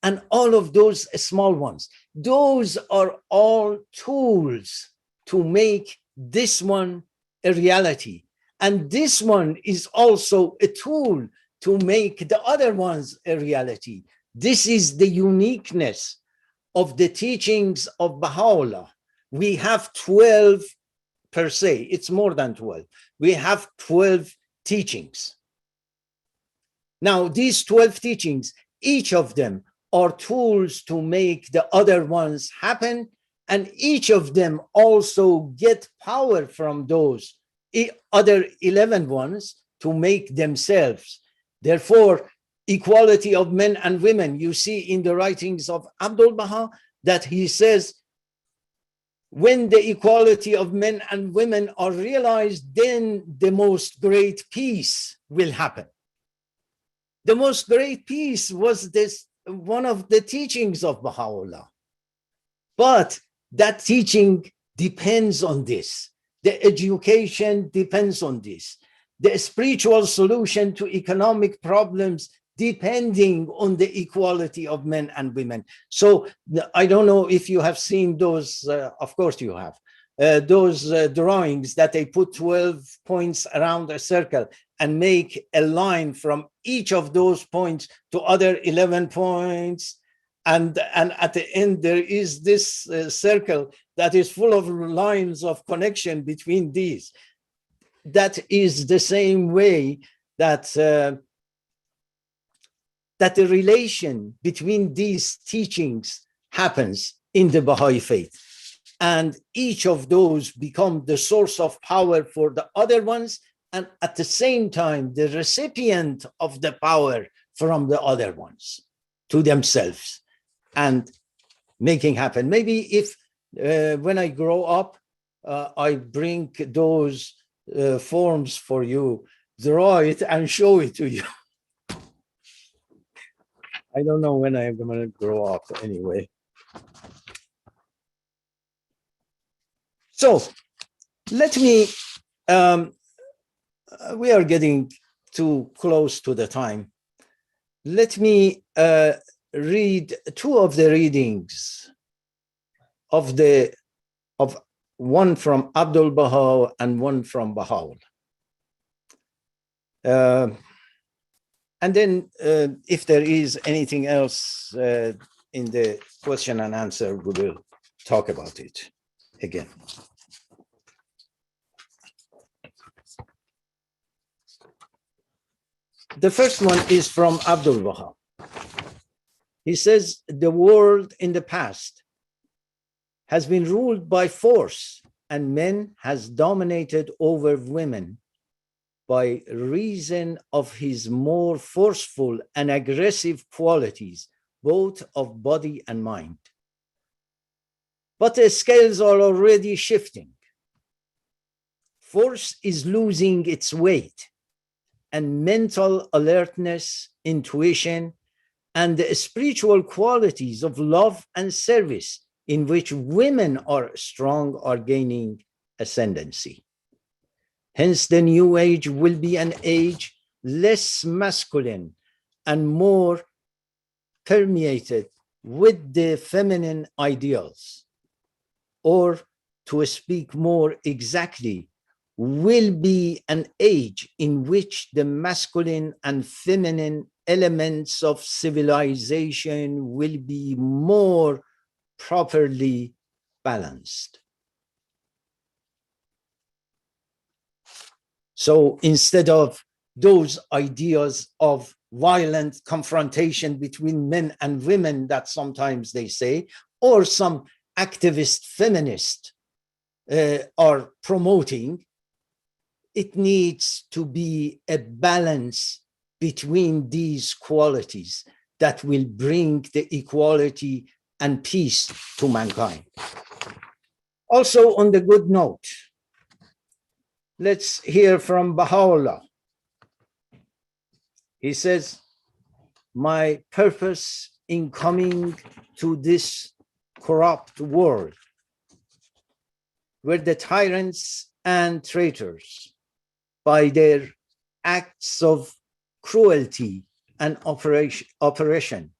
and all of those small ones. Those are all tools to make this one a reality. And this one is also a tool to make the other ones a reality. This is the uniqueness of the teachings of Baha'u'llah. We have 12 per se, it's more than 12. We have 12 teachings. Now, these 12 teachings, each of them are tools to make the other ones happen, and each of them also get power from those other 11 ones to make themselves. Therefore, equality of men and women, you see in the writings of Abdul Baha that he says, when the equality of men and women are realized, then the most great peace will happen. The most great peace was this one of the teachings of Baha'u'llah. But that teaching depends on this. The education depends on this. The spiritual solution to economic problems depending on the equality of men and women. So I don't know if you have seen those, of course you have, those drawings that they put 12 points around a circle and make a line from each of those points to other 11 points And at the end, there is this circle that is full of lines of connection between these. That is the same way that that the relation between these teachings happens in the Baha'i faith. And each of those become the source of power for the other ones, and at the same time, the recipient of the power from the other ones to themselves and making happen. Maybe if when I grow up, I bring those forms for you, draw it and show it to you. I don't know when I'm going to grow up anyway. So let me, we are getting too close to the time. Let me read two of the readings of one from Abdul Baha and one from Baha'u'llah. And then if there is anything else in the question and answer, we will talk about it again. The first one is from Abdul Baha. He says, the world in the past has been ruled by force, and men has dominated over women by reason of his more forceful and aggressive qualities, both of body and mind. But the scales are already shifting. Force is losing its weight, and mental alertness, intuition, and the spiritual qualities of love and service in which women are strong are gaining ascendancy. Hence, the new age will be an age less masculine and more permeated with the feminine ideals, or to speak more exactly, will be an age in which the masculine and feminine elements of civilization will be more properly balanced. So instead of those ideas of violent confrontation between men and women that sometimes they say, or some activist feminists are promoting, it needs to be a balance between these qualities that will bring the equality and peace to mankind. Also, on the good note, let's hear from Baha'u'llah. He says, my purpose in coming to this corrupt world, where the tyrants and traitors, by their acts of cruelty and oppression,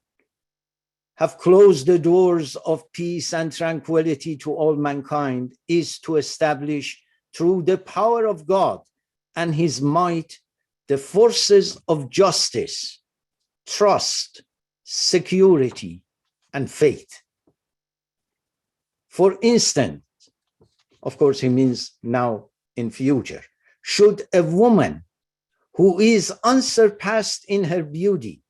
have closed the doors of peace and tranquility to all mankind, is to establish through the power of God and his might the forces of justice, trust, security, and faith. For instance, of course, he means now in future, should a woman who is unsurpassed in her beauty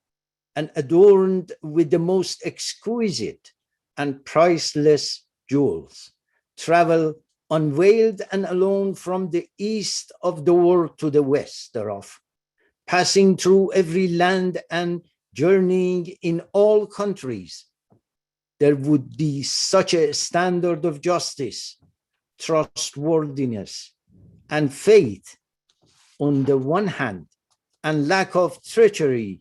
and adorned with the most exquisite and priceless jewels travel unveiled and alone from the east of the world to the west thereof, passing through every land and journeying in all countries, there would be such a standard of justice, trustworthiness, and faith on the one hand, and lack of treachery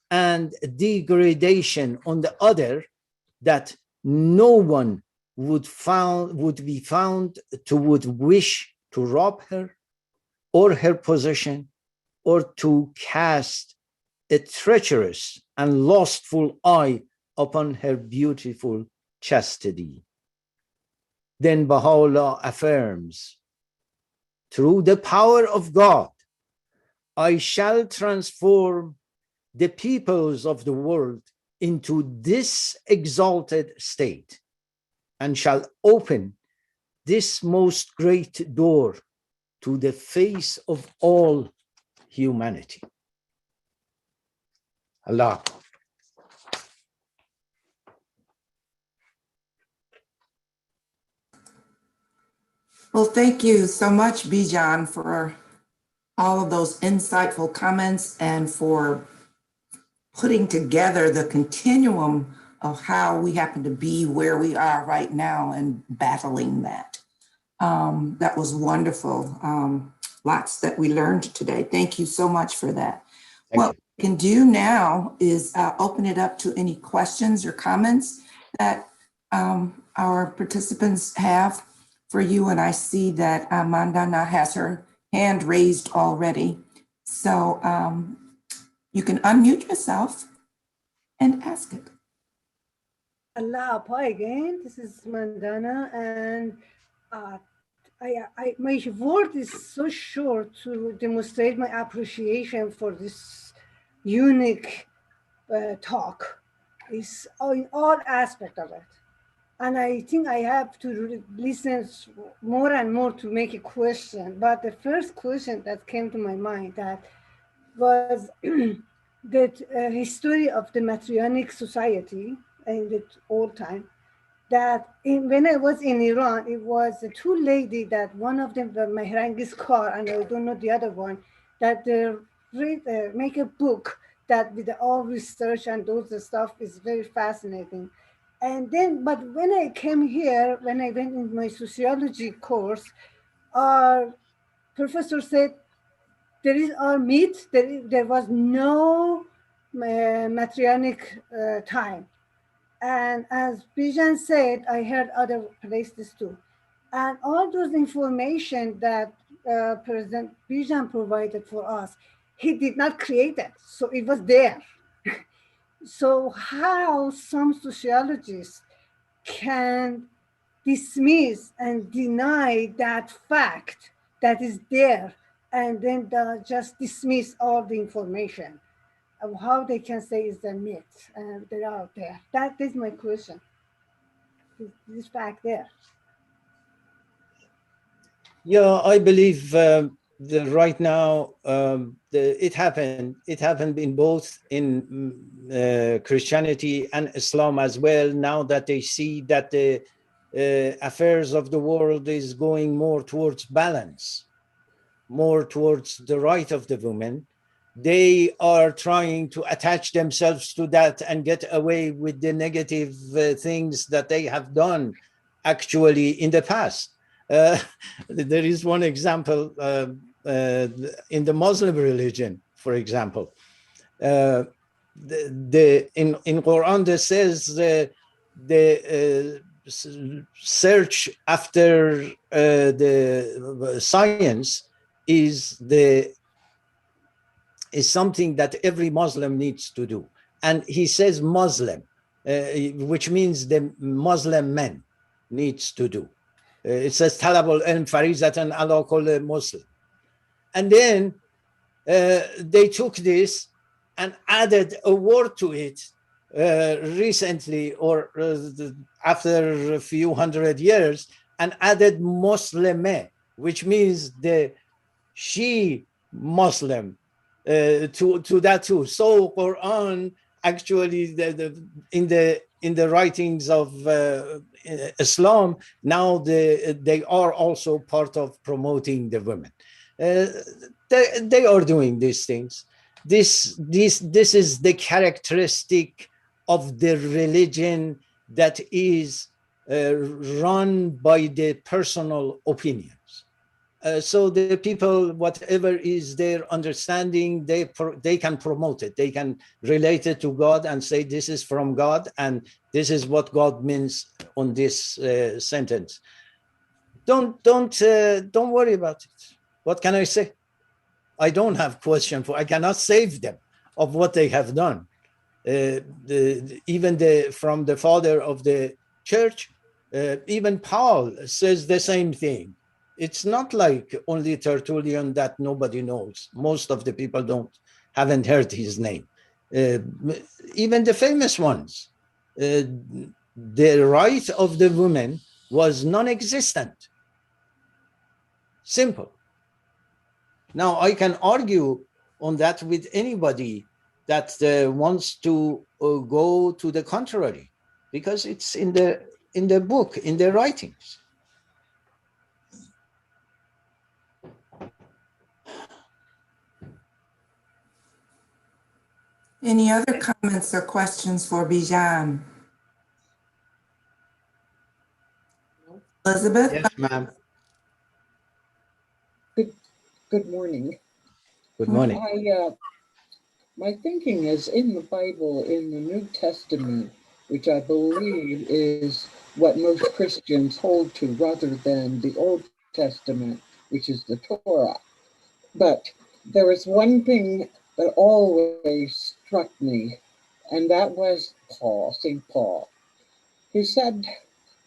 and degradation on the other, that no one would be found to would wish to rob her or her possession, or to cast a treacherous and lustful eye upon her beautiful chastity. Then Baha'u'llah affirms, through the power of God, I shall transform the peoples of the world into this exalted state and shall open this most great door to the face of all humanity. Allah. Well, thank you so much, Bijan, for all of those insightful comments and for putting together the continuum of how we happen to be where we are right now and battling that. That was wonderful. Lots that we learned today. Thank you so much for that. What we can do now is open it up to any questions or comments that our participants have for you. And I see that Mandana has her hand raised already. So you can unmute yourself and ask it. Allah Apa again. This is Mandana, and my word is so short to demonstrate my appreciation for this unique talk. It's in all aspects of it. And I think I have to listen more and more to make a question. But the first question that came to my mind that was that history of the matriarchal society in the old time. That when I was in Iran, it was the two ladies that one of them, the Mehrangi's car, and I don't know the other one, that they make a book that with all research and those stuff is very fascinating. And then, but when I came here, when I went in my sociology course, our professor said, there is our myth, there was no matriarchal time. And as Bijan said, I heard other places too. And all those information that President Bijan provided for us, he did not create it, so it was there. So how some sociologists can dismiss and deny that fact that is there, and then just dismiss all the information of how they can say is a myth and they're out there. That is my question. This fact there. Yeah, I believe that right now it happened. It happened in both in Christianity and Islam as well. Now that they see that the affairs of the world is going more towards balance, more towards the right of the women, they are trying to attach themselves to that and get away with the negative things that they have done actually in the past. There is one example in the Muslim religion, for example. In Quran, there says the search after the science is something that every Muslim needs to do. And he says Muslim, which means the Muslim men needs to do. It says talabul ilm farizatan ala kulli Muslim. And then they took this and added a word to it recently, or after a few hundred years, and added Muslime, which means the she Muslim to that too. So Quran actually in the writings of Islam now they are also part of promoting the women. They are doing these things. This is the characteristic of the religion that is run by the personal opinions. So the people, whatever is their understanding, they can promote it. They can relate it to God and say this is from God and this is what God means on this sentence. Don't worry about it. What can I say? I don't have question for. I cannot save them of what they have done. Even from the father of the church, even Paul says the same thing. It's not like only Tertullian that nobody knows. Most of the people haven't heard his name. even the famous ones. The right of the woman was non-existent. Simple. Now, I can argue on that with anybody that wants to go to the contrary, because it's in the book, in the writings. Any other comments or questions for Bijan? Elizabeth? Yes, ma'am. Good morning. Good morning. My thinking is in the Bible, in the New Testament, which I believe is what most Christians hold to rather than the Old Testament, which is the Torah. But there was one thing that always struck me, and that was St. Paul. He said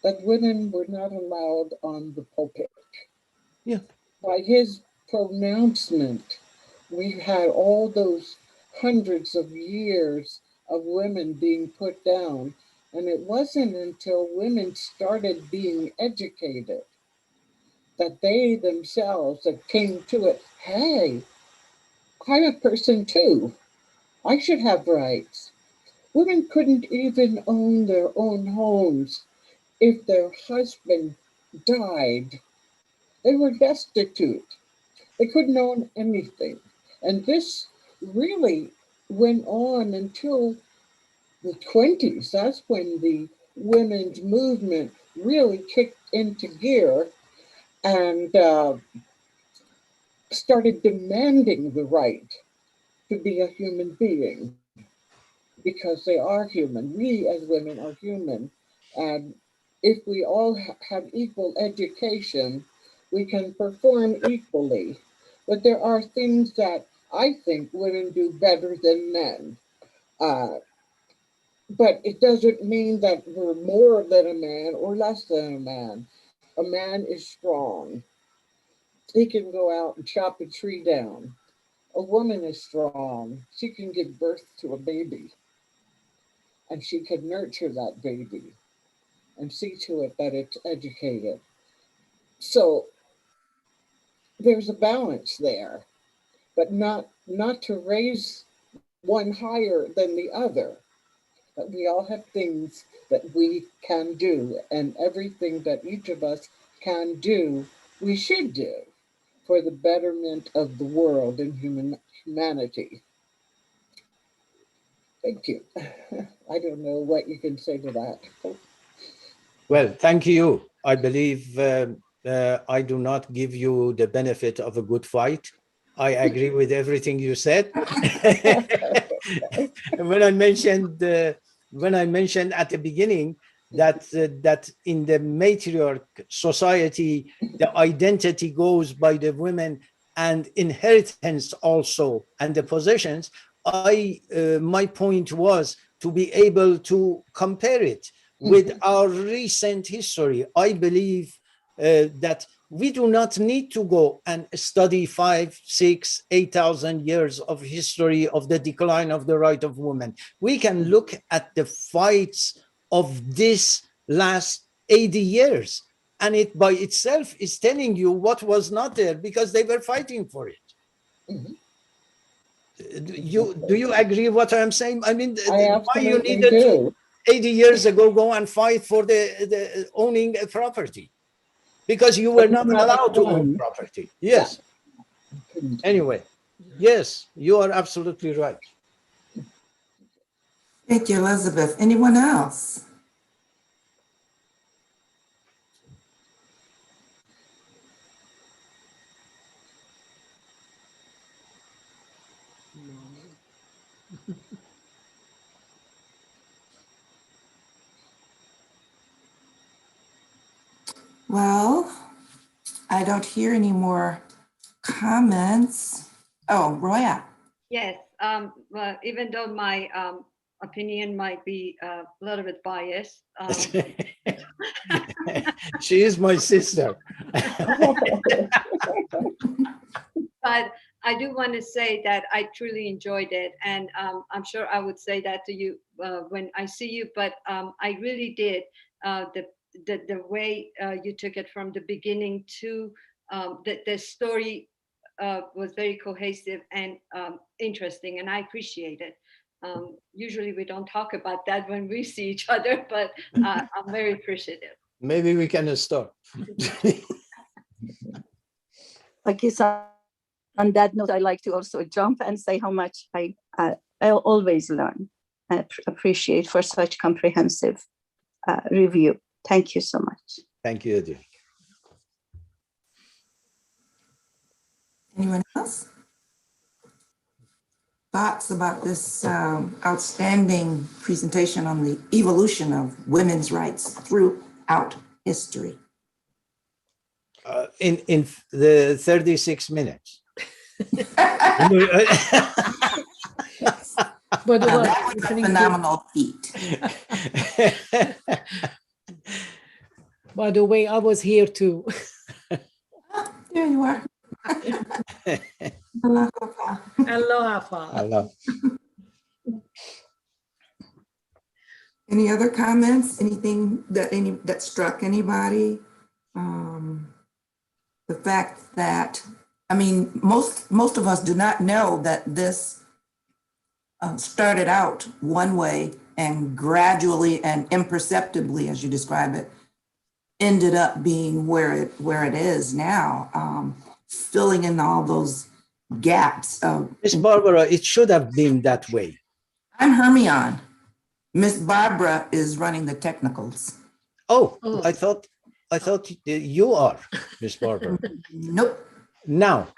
that women were not allowed on the pulpit. Yeah. By his pronouncement, we've had all those hundreds of years of women being put down. And it wasn't until women started being educated that they themselves that came to it, hey, I'm a person too. I should have rights. Women couldn't even own their own homes if their husband died. They were destitute. They couldn't own anything. And this really went on until the 20s. That's when the women's movement really kicked into gear and started demanding the right to be a human being, because they are human. We as women are human. And if we all have equal education, we can perform equally. But there are things that I think women do better than men. But it doesn't mean that we're more than a man or less than a man. A man is strong. He can go out and chop a tree down. A woman is strong. She can give birth to a baby. And she can nurture that baby and see to it that it's educated. So there's a balance there, but not to raise one higher than the other. But we all have things that we can do, and everything that each of us can do, we should do for the betterment of the world and humanity. Thank you. I don't know what you can say to that. Well, thank you. I believe I do not give you the benefit of a good fight. I agree with everything you said. When I mentioned at the beginning that in the matriarch society, the identity goes by the women and inheritance also, and the possessions. My point was to be able to compare it with our recent history. I believe that we do not need to go and study 5, 6, 8,000 years of history of the decline of the right of women. We can look at the fights of this last 80 years, and it by itself is telling you what was not there, because they were fighting for it. Do you agree what I'm saying? I mean, why you needed to 80 years ago go and fight for the owning a property? Because you were not allowed to own property. Yes. Anyway, yes, you are absolutely right. Thank you, Elizabeth. Anyone else? Well, I don't hear any more comments. Oh, Roya. Yes, well, even though my opinion might be a little bit biased. She is my sister. But I do want to say that I truly enjoyed it, and I'm sure I would say that to you when I see you. But I really did. The way you took it from the beginning to the story was very cohesive and interesting, and I appreciate it. Usually we don't talk about that when we see each other, but I'm very appreciative. Maybe we can start. I guess on that note, I like to also jump and say how much I always learn and appreciate for such comprehensive review. Thank you so much. Thank you, Eddie. Anyone else? Thoughts about this outstanding presentation on the evolution of women's rights throughout history? In the 36 minutes. But that was a phenomenal feat. By the way, I was here too. There you are. Aloha. Any other comments? Anything that struck anybody? The fact that, I mean, most of us do not know that this started out one way and gradually and imperceptibly, as you describe it, ended up being where it is now, filling in all those gaps. Miss Barbara, it should have been that way. I'm Hermione. Miss Barbara is running the technicals. Oh, I thought you are Miss Barbara. Nope. Now,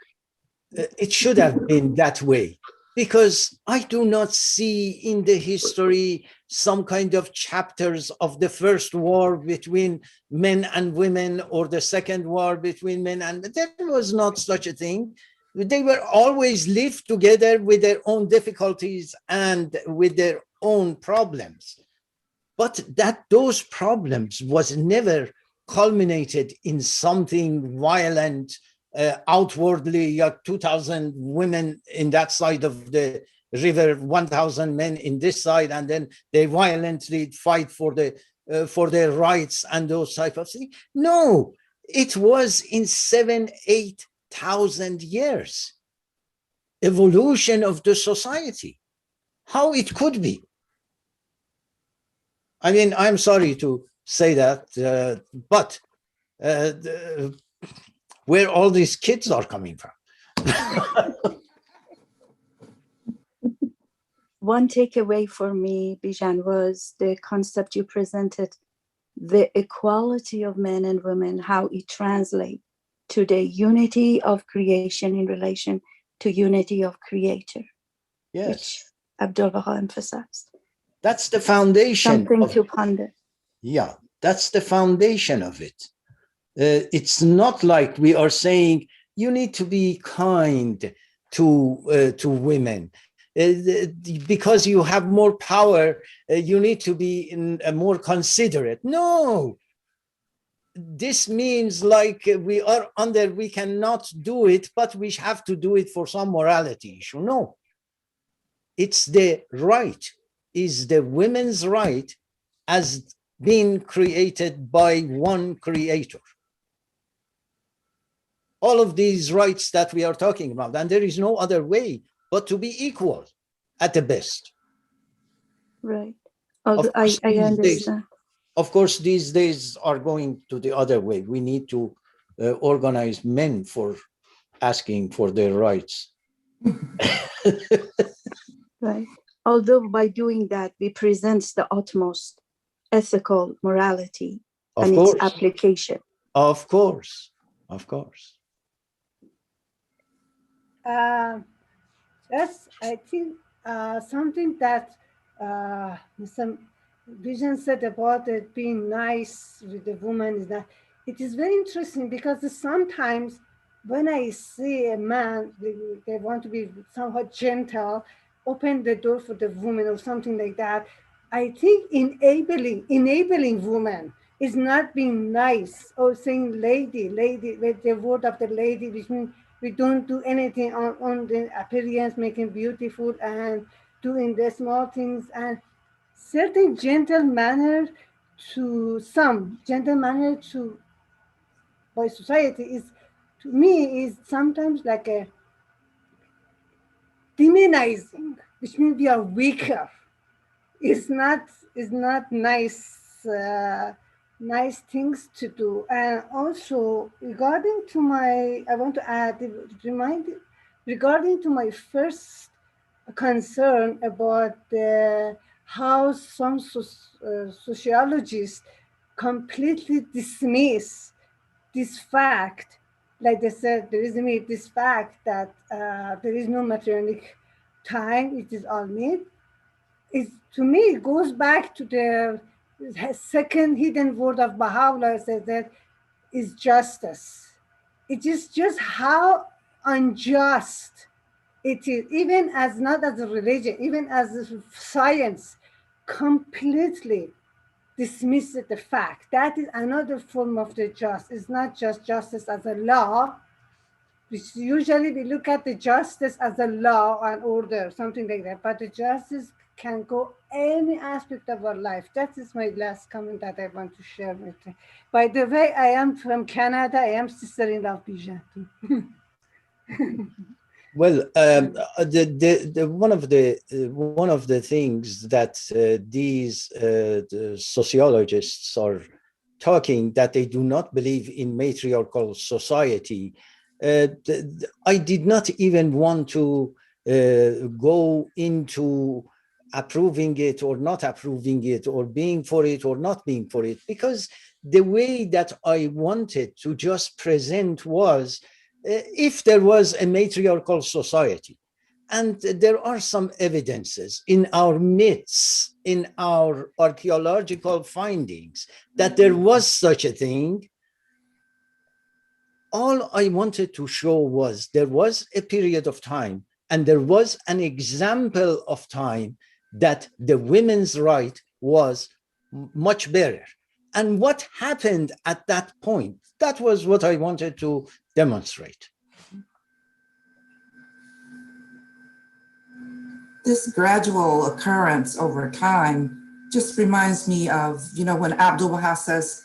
it should have been that way, because I do not see in the history some kind of chapters of the first war between men and women or the second war between men and there was not such a thing. They were always lived together with their own difficulties and with their own problems. But that those problems was never culminated in something violent, outwardly, 2,000 women in that side of the river, 1,000 men in this side, and then they violently fight for their rights and those type of things. No, it was in 7,000-8,000 years evolution of the society. How it could be? I mean, I'm sorry to say that, but where all these kids are coming from. One takeaway for me, Bijan, was the concept you presented, the equality of men and women, how it translates to the unity of creation in relation to unity of creator. Yes. Which Abdul Baha emphasized. That's the foundation. Something to ponder. Yeah, that's the foundation of it. It's not like we are saying you need to be kind to women. Because you have more power, you need to be more considerate. No, this means like we cannot do it, but we have to do it for some morality issue. No, it's the right, is the women's right as being created by one creator. All of these rights that we are talking about, and there is no other way but to be equal at the best. Right. I understand. Of course, these days are going to the other way. We need to organize men for asking for their rights. Right. Although by doing that, we present the utmost ethical morality and its application. Of course, of course. That's, I think, something that Mr. Bijan said about it being nice with the woman is that it is very interesting because sometimes when I see a man, they want to be somewhat gentle, open the door for the woman or something like that. I think enabling woman is not being nice or saying lady, with the word of the lady, which means We don't do anything on the appearance, making beautiful and doing the small things, and certain gentle manner to some gentle manner to by society is, to me, is sometimes like a demonizing, which means we are weaker. It's not nice, nice things to do. And also regarding to my, I want to add, regarding to my first concern about how some sociologists completely dismiss this fact, like they said, there is this fact that there is no materialistic time, it is all myth. It, to me, it goes back to the second hidden word of Baha'u'llah, says that is justice. It is just how unjust it is, even as not as a religion, even as a science, completely dismisses the fact. That is another form of the justice. It's not just justice as a law, which usually we look at the justice as a law and order, something like that. But the justice can go any aspect of our life. That is my last comment that I want to share with you. By the way, I am from Canada. I am sister-in-law of Bijan. Well, one of the things that these the sociologists are talking, that they do not believe in matriarchal society. I did not even want to go into approving it or not approving it, or being for it or not being for it, because the way that I wanted to just present was, if there was a matriarchal society, and there are some evidences in our myths, in our archaeological findings, that there was such a thing, all I wanted to show was there was a period of time, and there was an example of time that the women's right was much better. And what happened at that point, that was what I wanted to demonstrate. This gradual occurrence over time just reminds me of, when Abdul Baha says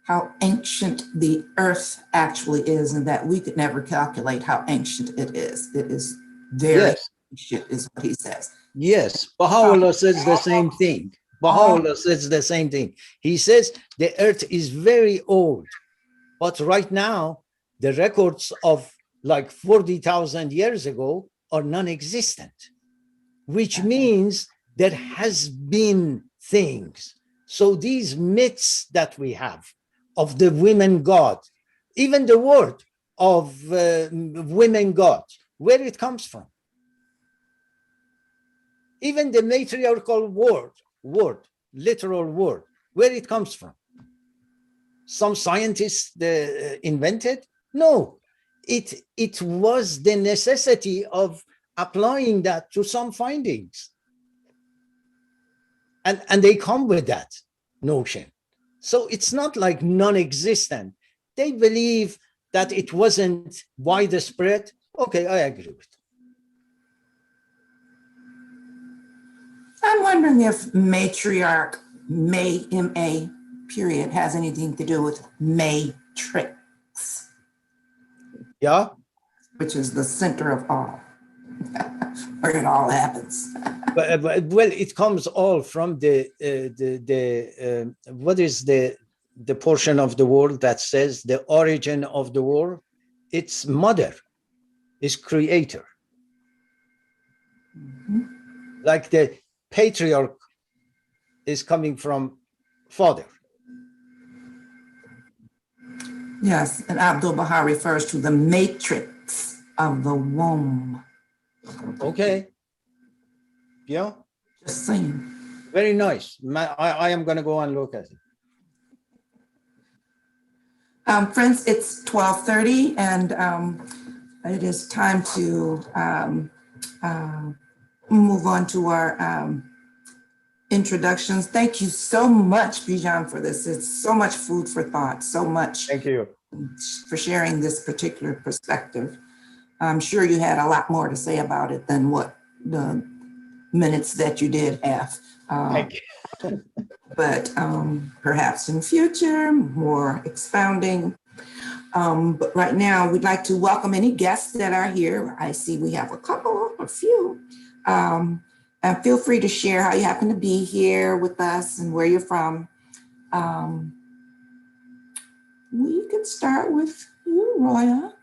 how ancient the earth actually is, and that we could never calculate how ancient it is. It is very ancient, is what he says. Yes, Baha'u'llah says the same thing. Baha'u'llah says the same thing. He says the earth is very old, but right now, the records of like 40,000 years ago are non-existent, which means there has been things. So these myths that we have of the women god, even the word of women god, where it comes from, even the matriarchal word, literal word, where it comes from. Some scientists invented? No, it was the necessity of applying that to some findings. And they come with that notion. So it's not like non-existent. They believe that it wasn't widespread. Okay, I agree with it. I'm wondering if matriarch, M-A, period, has anything to do with matrix. Yeah. Which is the center of all, where it all happens. But well, it comes all from the what is the portion of the word that says the origin of the world? Its mother is creator. Mm-hmm. Like the patriarch is coming from father. Yes, and Abdul Baha refers to the matrix of the womb. Okay. Yeah. Just saying. Very nice. I am going to go and look at it. Friends, it's 12:30, and it is time to move on to our introductions. Thank you so much, Bijan, for this. It's so much food for thought, so much. Thank you for sharing this particular perspective. I'm sure you had a lot more to say about it than what the minutes that you did have. Thank But perhaps in future, more expounding. But right now, we'd like to welcome any guests that are here. I see we have a few. And feel free to share how you happen to be here with us and where you're from. We could start with you, Roya.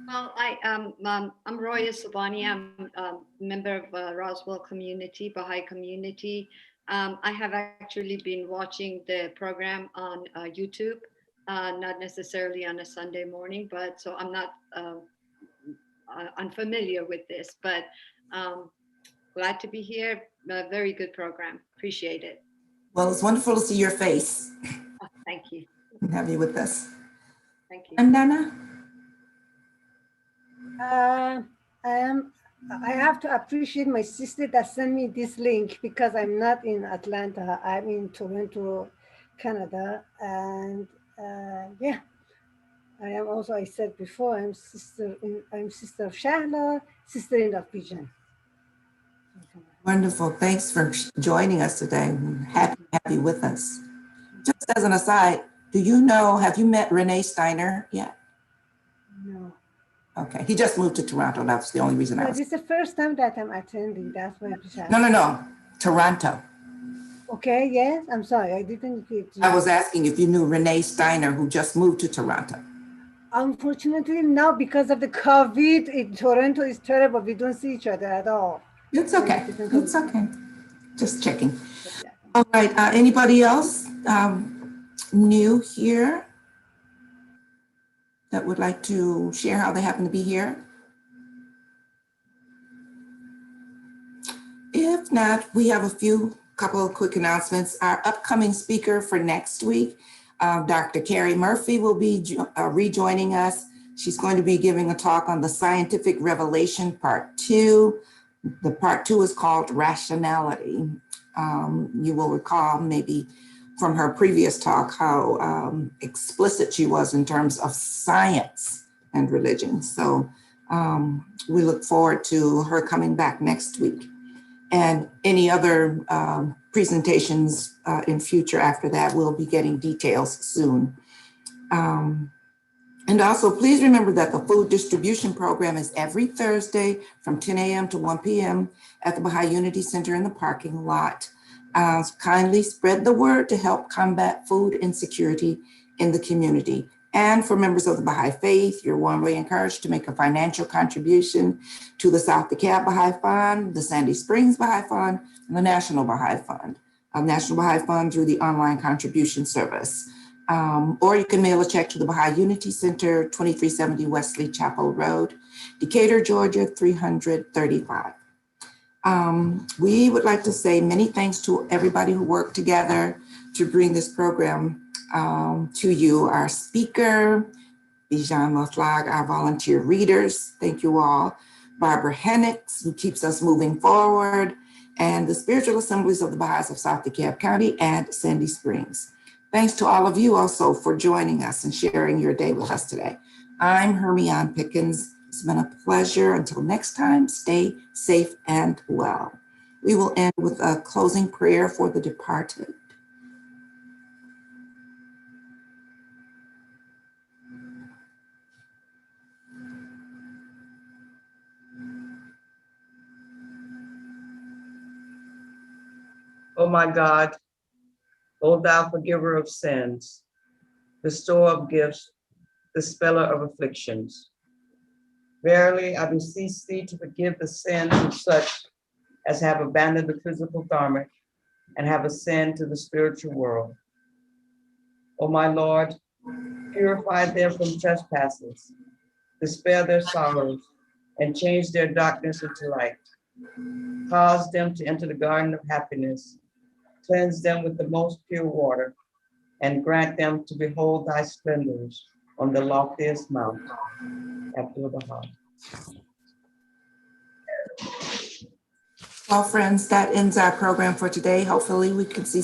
Well, I'm Roya Sobhani. I'm a member of Roswell community, Baha'i community. I have actually been watching the program on YouTube, not necessarily on a Sunday morning, but so I'm not unfamiliar with this, but glad to be here. A very good program. Appreciate it. Well, it's wonderful to see your face Oh, thank you. and have you with us. Thank you. And Dana? I have to appreciate my sister that sent me this link because I'm not in Atlanta. I'm in Toronto, Canada. And yeah, I am also, I said before, I'm sister of Shahla, sister-in-law of Bijan. Wonderful. Thanks for joining us today. We're happy to have you with us. Just as an aside, have you met Renee Steiner yet? No. Okay, he just moved to Toronto. That's the only reason I No, was. this is the first time that I'm attending. That's why. No, Toronto. Okay, yes, I'm sorry, I didn't get you. I was asking if you knew Renee Steiner, who just moved to Toronto. Unfortunately, now because of the COVID, Toronto is terrible. We don't see each other at all. It's okay. It's okay. Just checking. All right. Anybody else new here that would like to share how they happen to be here? If not, we have a couple of quick announcements. Our upcoming speaker for next week, Dr. Carrie Murphy, will be rejoining us. She's going to be giving a talk on the scientific revelation part 2. The part 2 is called rationality. You will recall maybe from her previous talk how explicit she was in terms of science and religion. So we look forward to her coming back next week. And any other presentations in future after that, we'll be getting details soon. And also, please remember that the food distribution program is every Thursday from 10 a.m. to 1 p.m. at the Baha'i Unity Center in the parking lot. Kindly spread the word to help combat food insecurity in the community. And for members of the Baha'i Faith, you're warmly encouraged to make a financial contribution to the South DeKalb Baha'i Fund, the Sandy Springs Baha'i Fund, and the National Baha'i Fund. National Baha'i Fund through the online contribution service. Or you can mail a check to the Baha'i Unity Center, 2370 Wesley Chapel Road, Decatur, Georgia, 335. We would like to say many thanks to everybody who worked together to bring this program to you. Our speaker, Bijan Motlag, our volunteer readers, thank you all. Barbara Hennix, who keeps us moving forward, and the spiritual assemblies of the Baha'is of South DeKalb County and Sandy Springs. Thanks to all of you also for joining us and sharing your day with us today. I'm Hermione Pickens. It's been a pleasure. Until next time, stay safe and well. We will end with a closing prayer for the departed. O my God, O thou forgiver of sins, bestower of gifts, dispeller of afflictions. Verily, I beseech thee to forgive the sins of such as have abandoned the physical garment and have ascended to the spiritual world. O my Lord, purify them from trespasses, dispel their sorrows, and change their darkness into light. Cause them to enter the garden of happiness, cleanse them with the most pure water, and grant them to behold thy splendors on the loftiest mount. Abdul Baha. Well, friends, that ends our program for today. Hopefully we can see